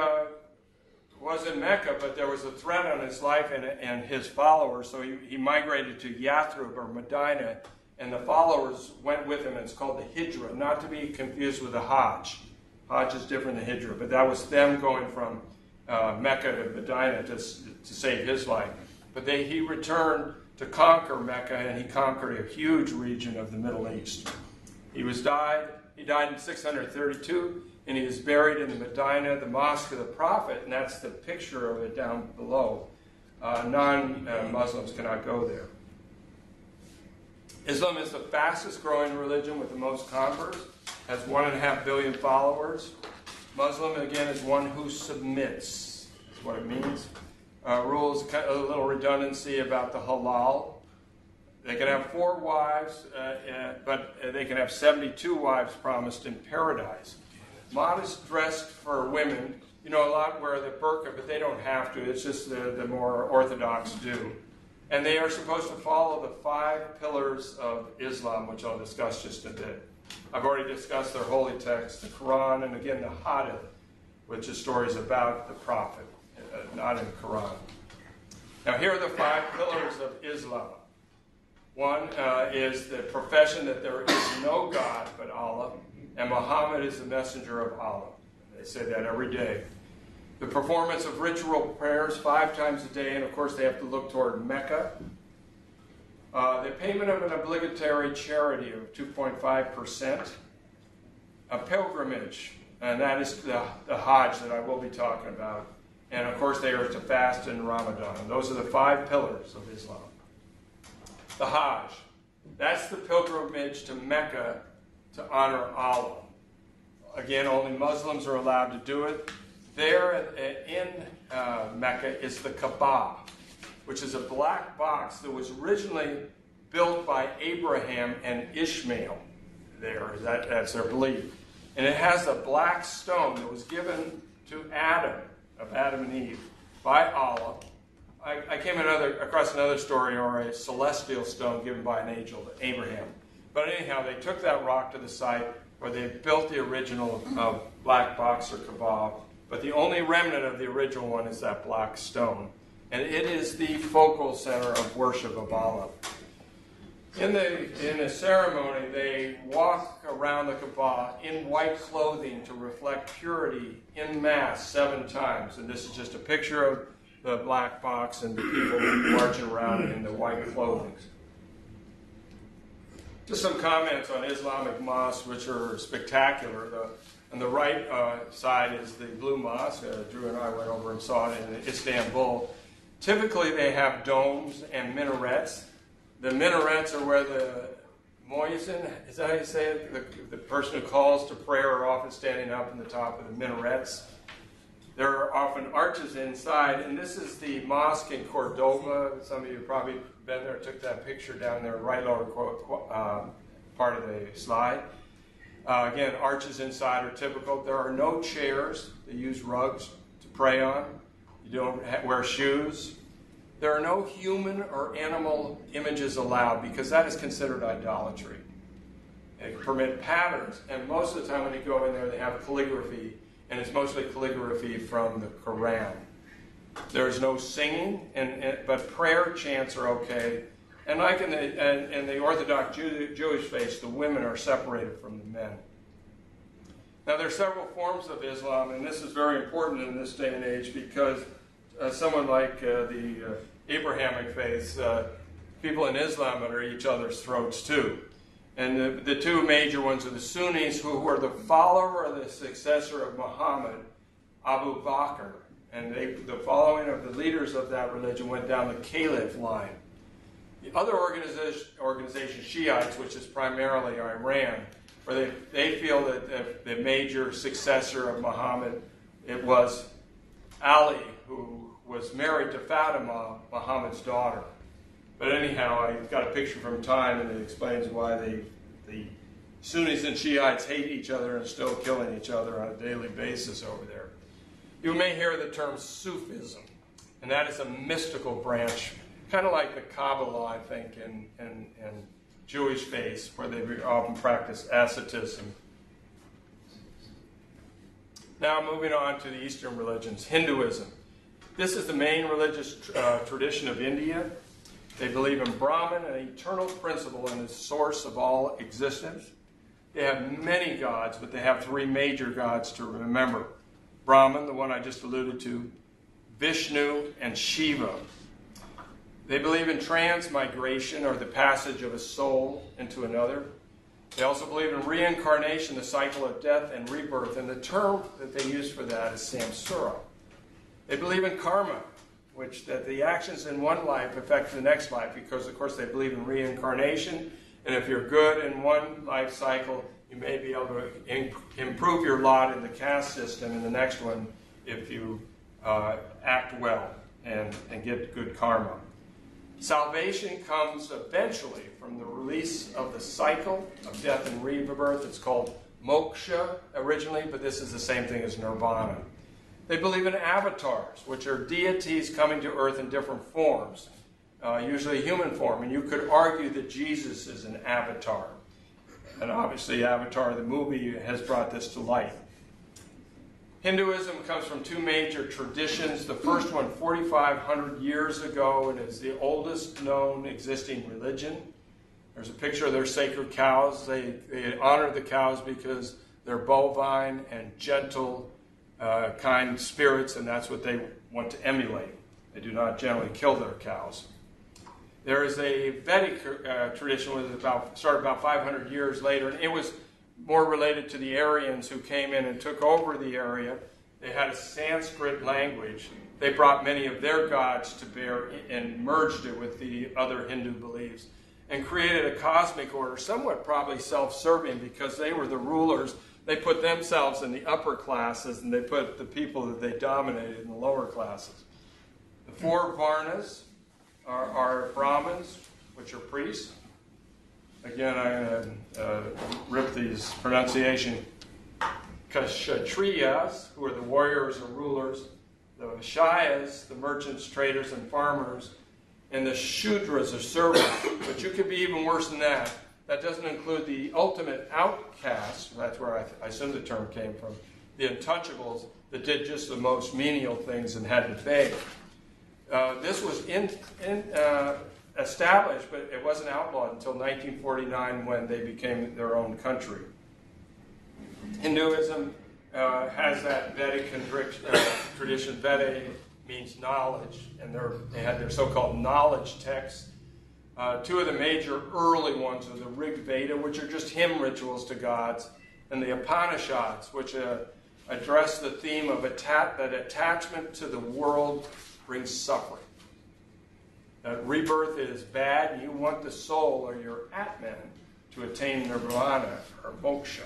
was in Mecca, but there was a threat on his life and his followers, so he migrated to Yathrib or Medina, and the followers went with him. It's called the Hijra, not to be confused with the Hajj. Hajj is different than Hijra, but that was them going from Mecca to Medina to save his life. But he returned to conquer Mecca, and he conquered a huge region of the Middle East. He died in 632, and he is buried in the Medina, the Mosque of the Prophet, and that's the picture of it down below. Non-Muslims cannot go there. Islam is the fastest growing religion with the most converts, has 1.5 billion followers. Muslim, again, is one who submits, is what it means. Rules, a little redundancy about the halal. They can have 4 wives, but they can have 72 wives promised in paradise. Modest dressed for women. You know, a lot wear the burqa, but they don't have to. It's just the more orthodox do. And they are supposed to follow the 5 pillars of Islam, which I'll discuss just a bit. I've already discussed their holy text, the Quran, and again the Hadith, which is stories about the Prophet, not in the Quran. Now here are the 5 pillars of Islam. One is the profession that there is no God but Allah, and Muhammad is the messenger of Allah. They say that every day. The performance of ritual prayers 5 times a day, and of course they have to look toward Mecca. The payment of an obligatory charity of 2.5%. A pilgrimage, and that is the Hajj that I will be talking about. And of course they are to fast in Ramadan. Those are the 5 pillars of Islam. The Hajj, that's the pilgrimage to Mecca to honor Allah. Again, only Muslims are allowed to do it. There in Mecca is the Kaaba, which is a black box that was originally built by Abraham and Ishmael. That's their belief. And it has a black stone that was given to Adam and Eve, by Allah. I came across another story, or a celestial stone given by an angel to Abraham. But anyhow, they took that rock to the site where they built the original black box or Kaaba. But the only remnant of the original one is that black stone. And it is the focal center of worship of Allah. In the ceremony, they walk around the Kaaba in white clothing to reflect purity in mass 7 times. And this is just a picture of the black box and the people marching around in the white clothing. Just some comments on Islamic mosques, which are spectacular. On the right side is the Blue Mosque. Drew and I went over and saw it in Istanbul. Typically, they have domes and minarets. The minarets are where the muezzin, is that how you say it? The person who calls to prayer are often standing up in the top of the minarets. There are often arches inside, and this is the mosque in Cordoba. Some of you have probably been there, took that picture down there, right lower part of the slide. Again, arches inside are typical. There are no chairs. They use rugs to pray on. You don't wear shoes. There are no human or animal images allowed because that is considered idolatry. They permit patterns, and most of the time when you go in there, they have calligraphy, and it's mostly calligraphy from the Quran. There's no singing, but prayer chants are okay. And like in the Orthodox Jewish faith, the women are separated from the men. Now, there are several forms of Islam, and this is very important in this day and age because someone like the Abrahamic faith, people in Islam are at each other's throats too. And the two major ones are the Sunnis, who were the follower or the successor of Muhammad, Abu Bakr. And the following of the leaders of that religion went down the Caliph line. The other organization, Shiites, which is primarily Iran, where they feel that the major successor of Muhammad, it was Ali, who was married to Fatima, Muhammad's daughter. But anyhow, I got a picture from Time, and it explains why the Sunnis and Shiites hate each other and still killing each other on a daily basis over there. You may hear the term Sufism, and that is a mystical branch, kind of like the Kabbalah, I think, in Jewish faith, where they often practice asceticism. Now moving on to the Eastern religions, Hinduism. This is the main religious tradition of India. They believe in Brahman, an eternal principle and the source of all existence. They have many gods, but they have three major gods to remember. Brahman, the one I just alluded to, Vishnu, and Shiva. They believe in transmigration, or the passage of a soul into another. They also believe in reincarnation, the cycle of death and rebirth, and the term that they use for that is samsara. They believe in karma, which that the actions in one life affect the next life, because of course they believe in reincarnation, and if you're good in one life cycle, you may be able to improve your lot in the caste system in the next one if you act well and get good karma. Salvation comes eventually from the release of the cycle of death and rebirth. It's called moksha originally, but this is the same thing as nirvana. They believe in avatars, which are deities coming to earth in different forms, usually human form. And you could argue that Jesus is an avatar. And obviously Avatar, the movie, has brought this to light. Hinduism comes from two major traditions. The first one, 4,500 years ago, and is the oldest known existing religion. There's a picture of their sacred cows. They honor the cows because they're bovine and gentle, kind spirits, and that's what they want to emulate. They do not generally kill their cows. There is a Vedic tradition, which started about 500 years later, and it was more related to the Aryans who came in and took over the area. They had a Sanskrit language. They brought many of their gods to bear and merged it with the other Hindu beliefs and created a cosmic order, somewhat probably self-serving because they were the rulers. They put themselves in the upper classes and they put the people that they dominated in the lower classes. The four Varnas are Brahmins, which are priests. Again, I'm going to rip these pronunciation. Kshatriyas, who are the warriors or rulers. The Vaishyas, the merchants, traders, and farmers. And the Shudras, are servants. But you could be even worse than that. That doesn't include the ultimate outcasts. That's where I assume the term came from. The untouchables that did just the most menial things and had to beg. This was established, but it wasn't outlawed until 1949 when they became their own country. Hinduism has that Vedic tradition. Veda means knowledge, and they had their so-called knowledge texts. Two of the major early ones are the Rig Veda, which are just hymn rituals to gods, and the Upanishads, which address the theme of that attachment to the world brings suffering. That rebirth is bad, and you want the soul or your Atman to attain nirvana or moksha.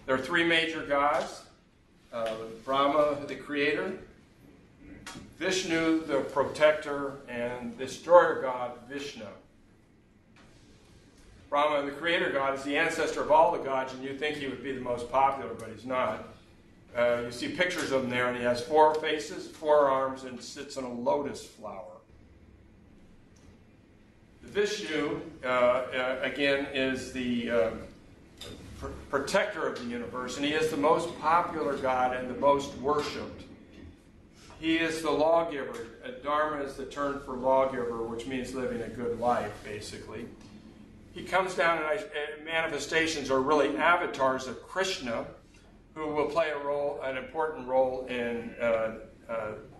There are three major gods: Brahma, the creator; Vishnu, the protector; and destroyer god, Vishnu. Brahma, the creator god, is the ancestor of all the gods, and you'd think he would be the most popular, but he's not. You see pictures of him there, and he has 4 faces, 4 arms, and sits on a lotus flower. Vishnu, again, is the protector of the universe, and he is the most popular god and the most worshipped. He is the lawgiver. Dharma is the term for lawgiver, which means living a good life, basically. He comes down in manifestations, or really avatars of Krishna, who will play an important role in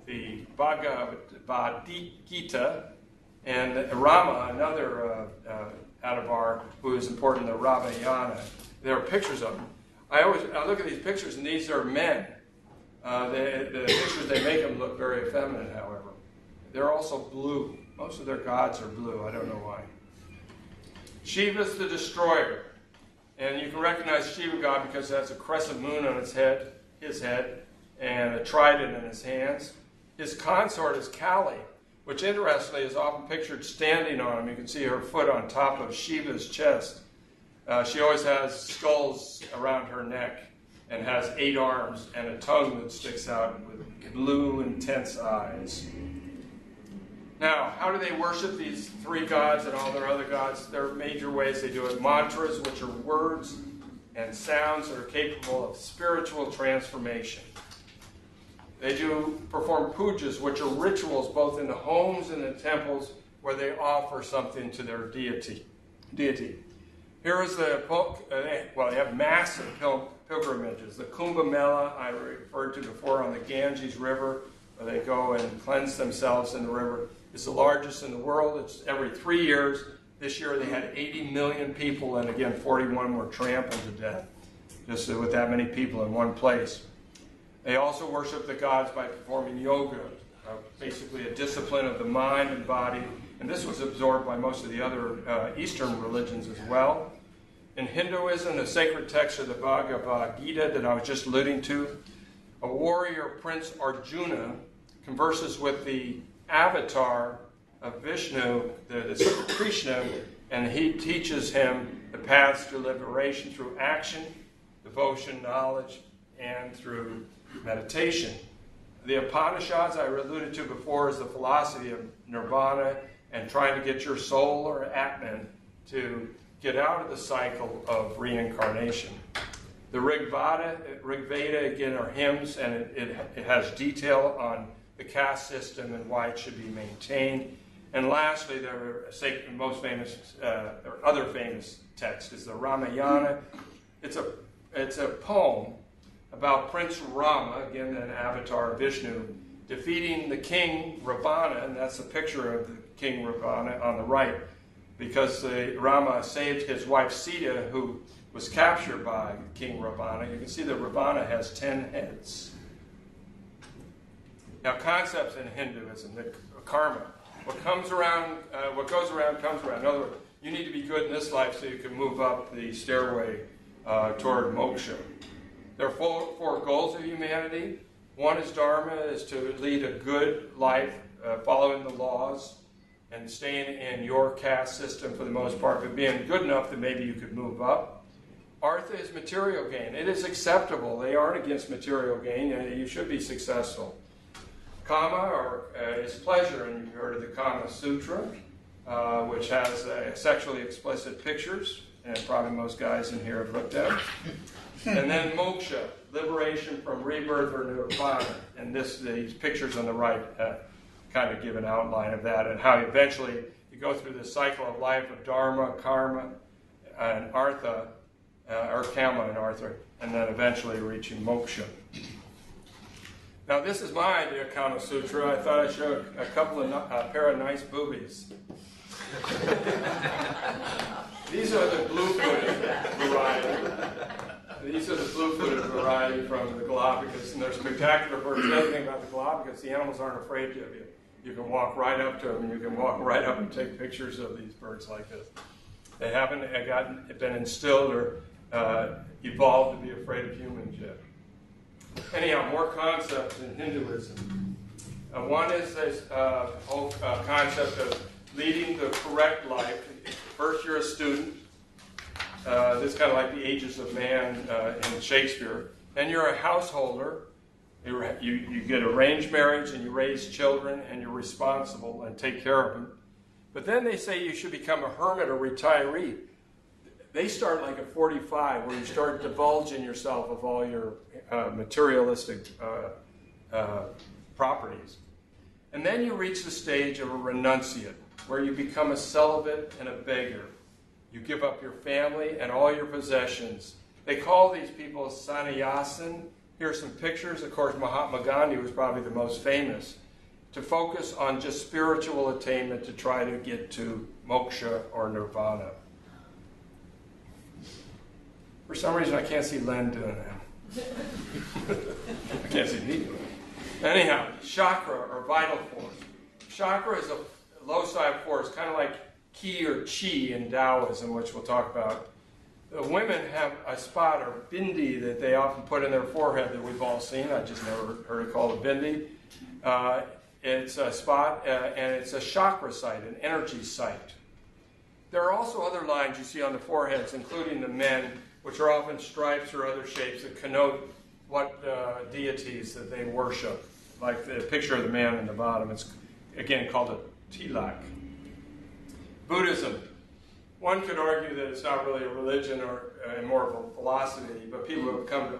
the Bhagavad Gita, and Rama, another Avatar who is important, the Ramayana. There are pictures of them. I look at these pictures, and these are men. The pictures they make them look very feminine, however. They're also blue. Most of their gods are blue. I don't know why. Shiva's the destroyer. And you can recognize Shiva God because it has a crescent moon on his head, and a trident in his hands. His consort is Kali, which interestingly is often pictured standing on him. You can see her foot on top of Shiva's chest. She always has skulls around her neck and has 8 arms and a tongue that sticks out with blue, intense eyes. Now, how do they worship these 3 gods and all their other gods? There are major ways they do it. Mantras, which are words and sounds that are capable of spiritual transformation. They do perform pujas, which are rituals both in the homes and the temples where they offer something to their deity. Here is the, they have massive pilgrimages. The Kumbh Mela I referred to before on the Ganges River, where they go and cleanse themselves in the river. It's the largest in the world. It's every 3 years. This year they had 80 million people, and again, 41 were trampled to death, just with that many people in one place. They also worship the gods by performing yoga, basically a discipline of the mind and body, and this was absorbed by most of the other Eastern religions as well. In Hinduism, the sacred text of the Bhagavad Gita that I was just alluding to, a warrior Prince Arjuna converses with the avatar of Vishnu, the Krishna, and he teaches him the paths to liberation through action, devotion, knowledge, and through meditation. The Upanishads I alluded to before is the philosophy of nirvana and trying to get your soul or Atman to get out of the cycle of reincarnation. The Rig Veda again, are hymns, and it has detail on the caste system and why it should be maintained. And lastly, there are most famous, or other famous text is the Ramayana. It's a poem about Prince Rama, again an avatar of Vishnu, defeating the king Ravana, and that's a picture of the king Ravana on the right, because Rama saved his wife Sita, who was captured by King Ravana. You can see that Ravana has 10 heads. Now, concepts in Hinduism, the karma. What goes around comes around. In other words, you need to be good in this life so you can move up the stairway toward moksha. There are four goals of humanity. One is Dharma, is to lead a good life, following the laws, and staying in your caste system for the most part, but being good enough that maybe you could move up. Artha is material gain. It is acceptable. They aren't against material gain. You should be successful. Kama is pleasure, and you've heard of the Kama Sutra, which has sexually explicit pictures, and probably most guys in here have looked at it. And then moksha, liberation from rebirth or nirvana. And these pictures on the right kind of give an outline of that, and how eventually you go through the cycle of life of dharma, karma, and artha, or kama and artha, and then eventually reaching moksha. Now, this is my idea of Kama Sutra. I thought I'd show a pair of nice boobies. These are the blue-footed variety. These are the blue-footed variety from the Galapagos, and they're spectacular birds. The other thing about the Galapagos, the animals aren't afraid of you. You can walk right up to them, and you can walk right up and take pictures of these birds like this. They haven't been instilled or evolved to be afraid of humans yet. Anyhow, more concepts in Hinduism. One is this whole concept of leading the correct life. First, you're a student. This is kind of like the Ages of Man in Shakespeare. Then you're a householder. You get arranged marriage and you raise children and you're responsible and take care of them. But then they say you should become a hermit or retiree. They start like at 45, where you start divulging yourself of all your materialistic properties. And then you reach the stage of a renunciate, where you become a celibate and a beggar. You give up your family and all your possessions. They call these people sannyasin. Here are some pictures. Of course, Mahatma Gandhi was probably the most famous. To focus on just spiritual attainment to try to get to moksha or nirvana. For some reason, I can't see Len doing that. I can't see me doing it. Anyhow, chakra or vital force. Chakra is a loci of force, kind of like ki or chi in Taoism, which we'll talk about. The women have a spot or bindi that they often put in their forehead that we've all seen. I just never heard it called a bindi. It's a spot, and it's a chakra site, an energy site. There are also other lines you see on the foreheads, including the men, which are often stripes or other shapes that connote what deities that they worship. Like the picture of the man in the bottom. It's, again, called a tilak. Buddhism. One could argue that it's not really a religion or more of a philosophy, but people have come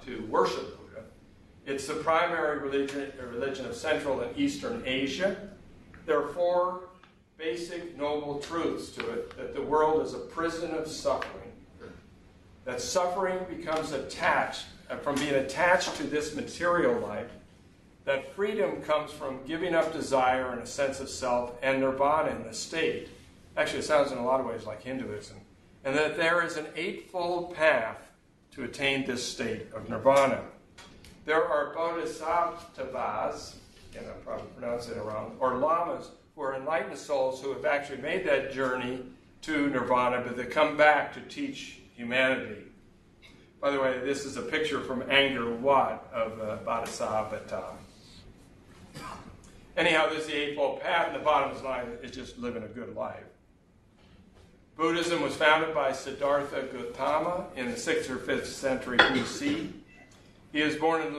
to worship Buddha. It's the primary religion of Central and Eastern Asia. There are 4 basic noble truths to it: that the world is a prison of suffering, that suffering becomes attached, from being attached to this material life, that freedom comes from giving up desire and a sense of self, and nirvana in the state. Actually, it sounds in a lot of ways like Hinduism. And that there is an 8-fold path to attain this state of nirvana. There are bodhisattvas, and I'm probably pronouncing it wrong, or lamas, who are enlightened souls who have actually made that journey to nirvana, but they come back to teach humanity. By the way, this is a picture from Angkor Wat of Bodhisattva. Anyhow, this is the Eightfold Path, and the bottom line is just living a good life. Buddhism was founded by Siddhartha Gautama in the 6th or 5th century BC. He was born in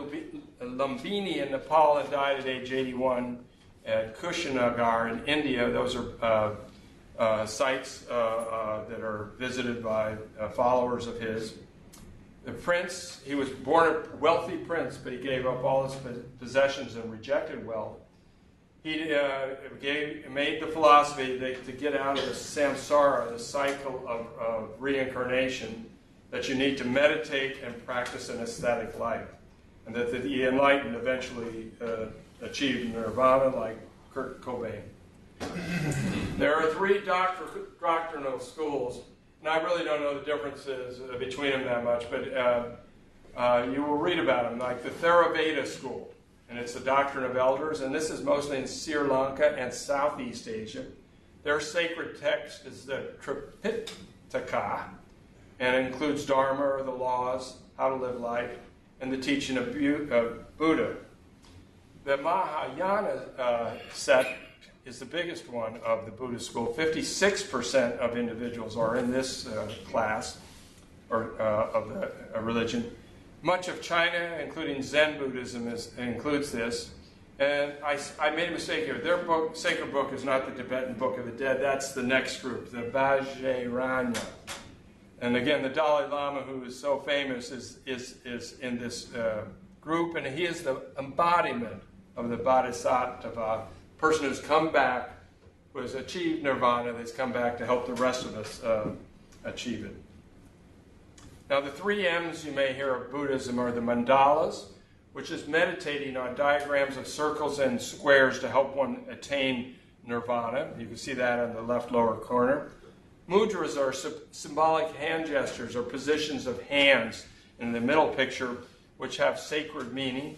Lumbini in Nepal and died at age 81 at Kushinagar in India. Those are sites that are visited by followers of his. The prince, he was born a wealthy prince, but he gave up all his possessions and rejected wealth. He made the philosophy that to get out of the samsara, the cycle of reincarnation, that you need to meditate and practice an aesthetic life. And that the enlightened eventually achieved nirvana like Kurt Cobain. There are 3 doctrinal schools, and I really don't know the differences between them that much, but you will read about them, like the Theravada school. And it's the doctrine of elders, and this is mostly in Sri Lanka and Southeast Asia. Their sacred text is the Tripitaka, and it includes Dharma, or the laws, how to live life, and the teaching of Buddha. The Mahayana sect is the biggest one of the Buddhist school. 56% of individuals are in this class or of the religion. Much of China, including Zen Buddhism, includes this. And I made a mistake here. Their book, sacred book is not the Tibetan Book of the Dead. That's the next group, the Vajrayana. And again, the Dalai Lama, who is so famous, is in this group, and he is the embodiment of the Bodhisattva, person who's come back, who has achieved nirvana, that's come back to help the rest of us achieve it. Now, the 3 M's you may hear of Buddhism are the mandalas, which is meditating on diagrams of circles and squares to help one attain nirvana. You can see that in the left lower corner. Mudras are symbolic hand gestures or positions of hands in the middle picture, which have sacred meaning.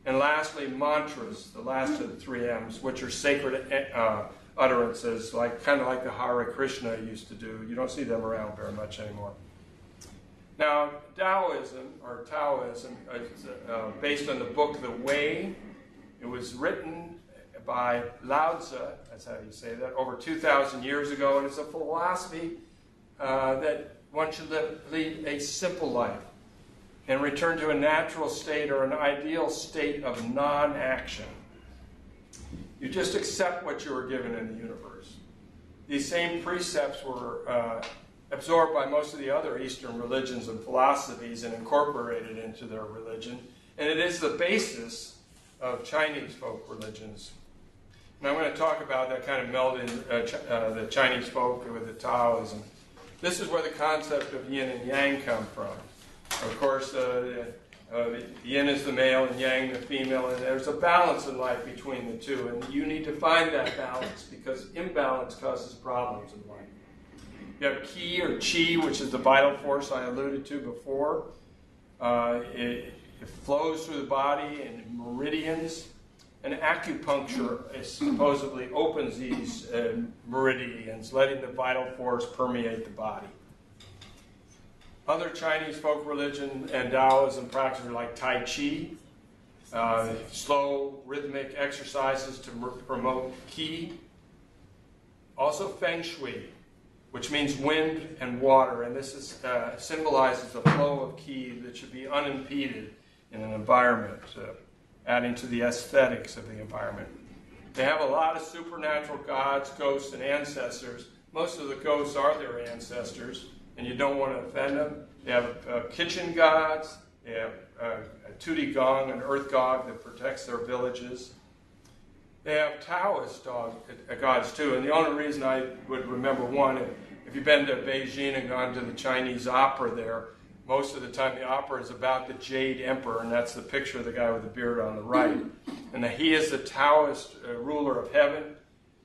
And lastly, mantras, the last of the 3 M's, which are sacred utterances, kind of like the Hare Krishna used to do. You don't see them around very much anymore. Now, Taoism is based on the book The Way. It was written by Lao Tzu, that's how you say that, over 2,000 years ago, and it's a philosophy that one should lead a simple life and return to a natural state or an ideal state of non-action. You just accept what you were given in the universe. These same precepts were absorbed by most of the other Eastern religions and philosophies and incorporated into their religion. And it is the basis of Chinese folk religions. And I'm going to talk about that kind of melding the Chinese folk with the Taoism. This is where the concept of yin and yang come from. Of course, the yin is the male and yang the female, and there's a balance in life between the two. And you need to find that balance because imbalance causes problems in life. You have qi or qi, which is the vital force I alluded to before. It flows through the body in meridians. And acupuncture supposedly opens these meridians, letting the vital force permeate the body. Other Chinese folk religion and Taoism practices like Tai Chi, slow, rhythmic exercises to promote qi. Also Feng Shui, which means wind and water, and this symbolizes the flow of qi that should be unimpeded in an environment, adding to the aesthetics of the environment. They have a lot of supernatural gods, ghosts, and ancestors. Most of the ghosts are their ancestors, and you don't want to offend them. They have kitchen gods. They have a Tuti Gong, an earth god that protects their villages. They have Taoist gods too, and the only reason I would remember one, if you've been to Beijing and gone to the Chinese opera there, most of the time the opera is about the Jade Emperor, and that's the picture of the guy with the beard on the right. And he is the Taoist ruler of heaven,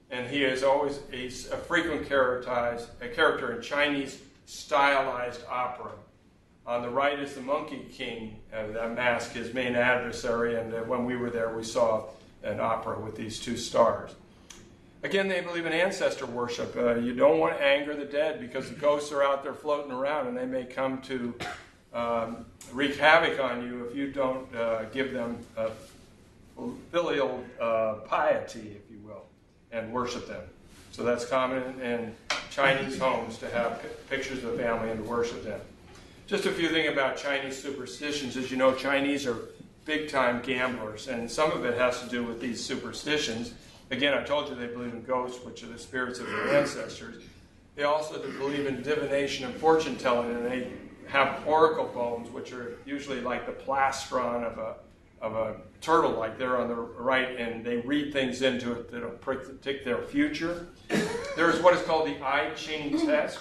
and he is always a frequent character in Chinese stylized opera. On the right is the Monkey King, that mask, his main adversary, and when we were there we saw an opera with these two stars. Again, they believe in ancestor worship. You don't want to anger the dead because the ghosts are out there floating around and they may come to wreak havoc on you if you don't give them filial piety, if you will, and worship them. So that's common in Chinese homes to have pictures of the family and to worship them. Just a few things about Chinese superstitions. As you know, Chinese are big-time gamblers, and some of it has to do with these superstitions. Again, I told you they believe in ghosts, which are the spirits of their ancestors. They also believe in divination and fortune-telling, and they have oracle bones, which are usually like the plastron of a turtle, like there on the right, and they read things into it that will predict their future. There's what is called the I Ching test,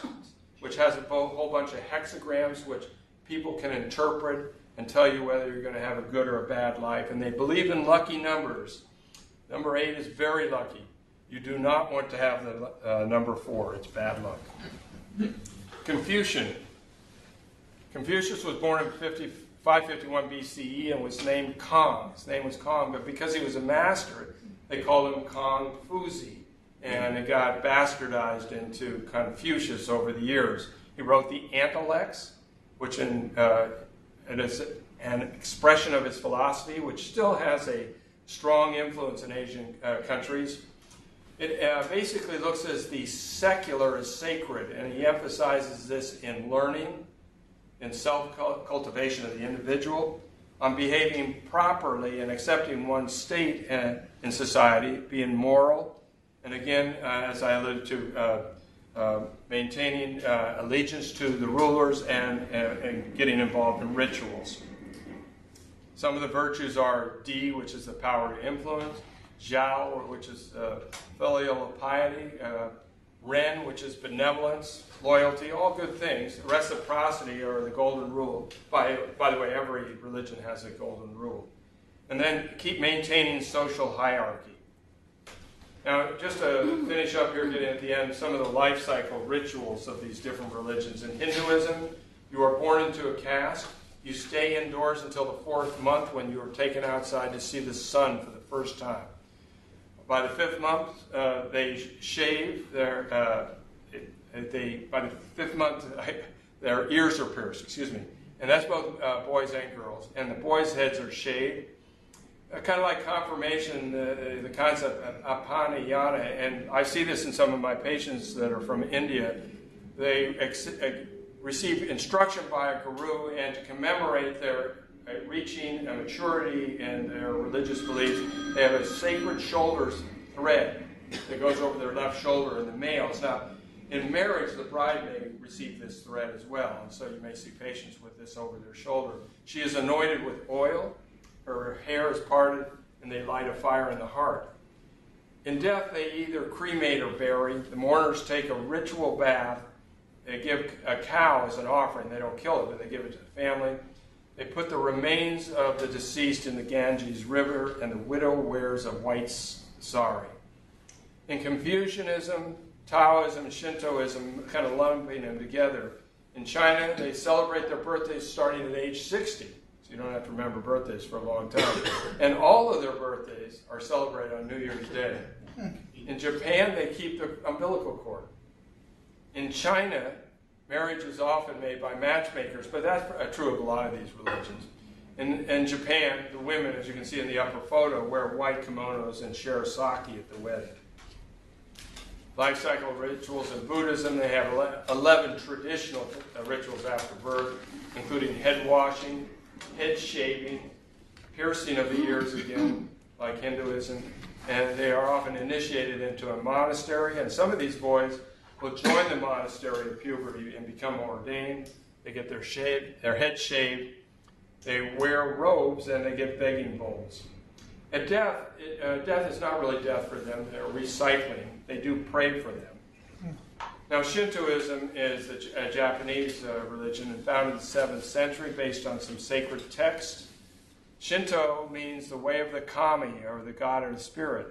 which has a whole bunch of hexagrams, which people can interpret and tell you whether you're going to have a good or a bad life. And they believe in lucky numbers. Number 8 is very lucky. You do not want to have the number 4. It's bad luck. Confucius was born in 551 BCE and was named Kong. His name was Kong, but because he was a master, they called him Kong Fuzi. And it got bastardized into Confucius over the years. He wrote the Analects, which is an expression of his philosophy, which still has a strong influence in Asian countries. It basically looks as the secular is sacred, and he emphasizes this in learning, in self-cultivation of the individual, on behaving properly and accepting one's state in society, being moral, and again, as I alluded to, maintaining allegiance to the rulers and getting involved in rituals. Some of the virtues are Di, which is the power to influence, Zhao, which is filial piety, Ren, which is benevolence, loyalty, all good things. Reciprocity, or the golden rule. By the way, every religion has a golden rule. And then keep maintaining social hierarchy. Now, just to finish up here, getting at the end, some of the life cycle rituals of these different religions. In Hinduism, you are born into a caste. You stay indoors until the 4th month when you are taken outside to see the sun for the first time. By the 5th month, they shave their. By the 5th month, their ears are pierced. And that's both boys and girls. And the boys' heads are shaved. Kind of like confirmation, the concept of apanayana, and I see this in some of my patients that are from India. They receive instruction by a guru, and to commemorate their reaching a maturity in their religious beliefs, they have a sacred shoulders thread that goes over their left shoulder in the males. Now, in marriage, the bride may receive this thread as well, and so you may see patients with this over their shoulder. She is anointed with oil, her hair is parted, and they light a fire in the heart. In death, they either cremate or bury. The mourners take a ritual bath. They give a cow as an offering. They don't kill it, but they give it to the family. They put the remains of the deceased in the Ganges River, and the widow wears a white sari. In Confucianism, Taoism, and Shintoism, kind of lumping them together. In China, they celebrate their birthdays starting at age 60. So you don't have to remember birthdays for a long time. And all of their birthdays are celebrated on New Year's Day. In Japan, they keep the umbilical cord. In China, marriage is often made by matchmakers, but that's true of a lot of these religions. In Japan, the women, as you can see in the upper photo, wear white kimonos and share sake at the wedding. Life cycle rituals in Buddhism, they have 11 traditional rituals after birth, including head washing, head shaving, piercing of the ears again, like Hinduism, and they are often initiated into a monastery, and some of these boys will join the monastery at puberty and become ordained. They get their head shaved, they wear robes, and they get begging bowls. At death, death is not really death for them, they're recycling. They do pray for them. Now, Shintoism is a Japanese religion and founded in the 7th century based on some sacred text. Shinto means the way of the kami, or the god or the spirit.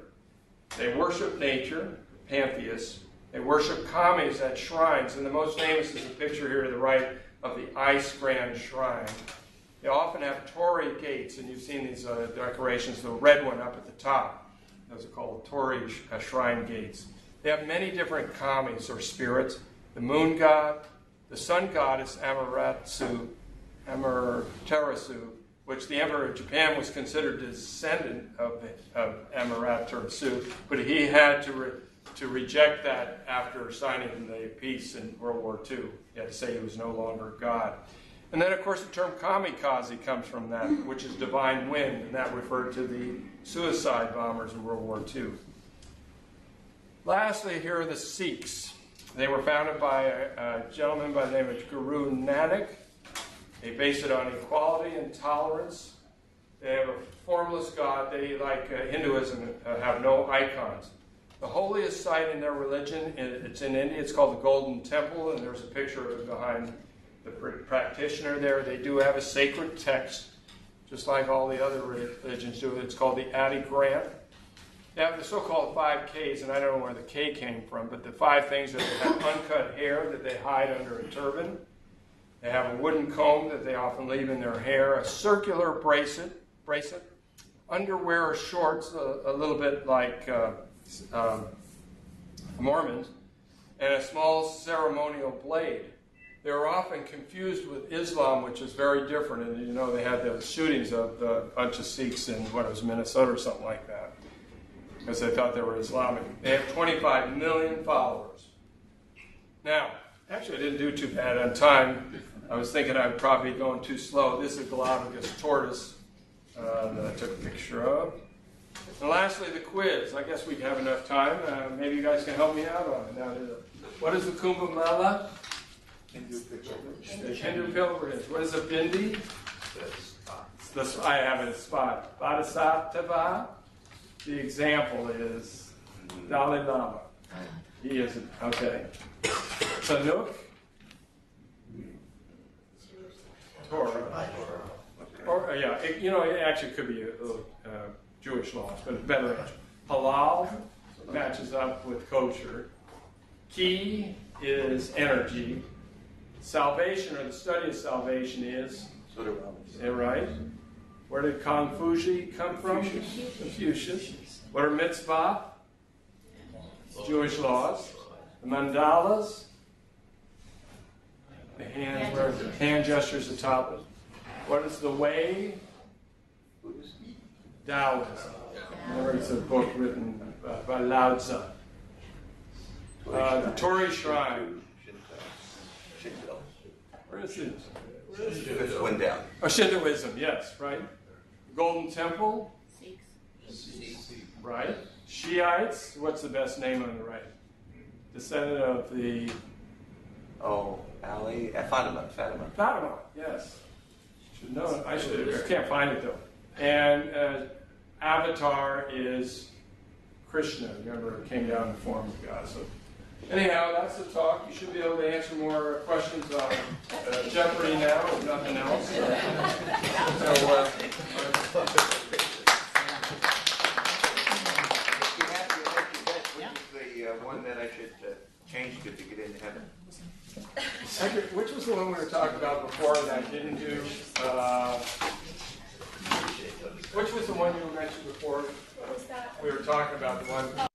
They worship nature, pantheists. They worship kamis at shrines, and the most famous is a picture here to the right of the Ice Grand Shrine. They often have torii gates, and you've seen these decorations, the red one up at the top. Those are called torii shrine gates. They have many different kamis, or spirits. The moon god, the sun goddess Amaterasu, which the emperor of Japan was considered a descendant of Amaterasu, but he had to reject that after signing the peace in World War II. He had to say he was no longer God. And then, of course, the term kamikaze comes from that, which is divine wind, and that referred to the suicide bombers in World War II. Lastly, here are the Sikhs. They were founded by a gentleman by the name of Guru Nanak. They base it on equality and tolerance. They have a formless God. They, like Hinduism, have no icons. The holiest site in their religion, it's in India, it's called the Golden Temple, and there's a picture of it behind the practitioner there. They do have a sacred text, just like all the other religions do. It's called the Adi Granth. They have the so-called 5 Ks, and I don't know where the K came from, but the 5 things are they have uncut hair that they hide under a turban. They have a wooden comb that they often leave in their hair, a circular bracelet, underwear or shorts, a little bit like Mormons, and a small ceremonial blade. They're often confused with Islam, which is very different. And you know, they had the shootings of a bunch of Sikhs in, Minnesota or something like that, because they thought they were Islamic. They have 25 million followers. Now, actually, I didn't do too bad on time. I was thinking I would probably be going too slow. This is a Galapagos tortoise that I took a picture of. And lastly, the quiz. I guess we have enough time. Maybe you guys can help me out on it. Now, what is the Kumbh Mela? Hindu pilgrimage. What is a bindi? I have it as spot. Bodhisattva. The example is Dalai Lama. He is okay. Tanuk. Torah. Or yeah, it actually could be a little Jewish laws, but it's better. Halal matches up with kosher. Ki is energy. Salvation, or the study of salvation, is that right? Where did Confucius come from? Confucius. What are mitzvah? Jewish laws. The mandalas. The hand gestures atop. What is the way? Taoism. It's a book written by Lao Tzu. The Torii Shrine. Where is it? It's one down. Oh, Shintoism, yes, right. Golden Temple. Right. Shiites, what's the best name on the right? Descendant of the Oh, Ali, Fatima. Fatima, yes. Should know it. I can't find it though. And Avatar is Krishna. Remember, it came down in the form of God. So, anyhow, that's the talk. You should be able to answer more questions on Jeopardy now, if nothing else. So, The one that I should change to get into heaven. which was the one we were talking about before that I didn't do? Which was the one you mentioned before? What was that? We were talking about the one.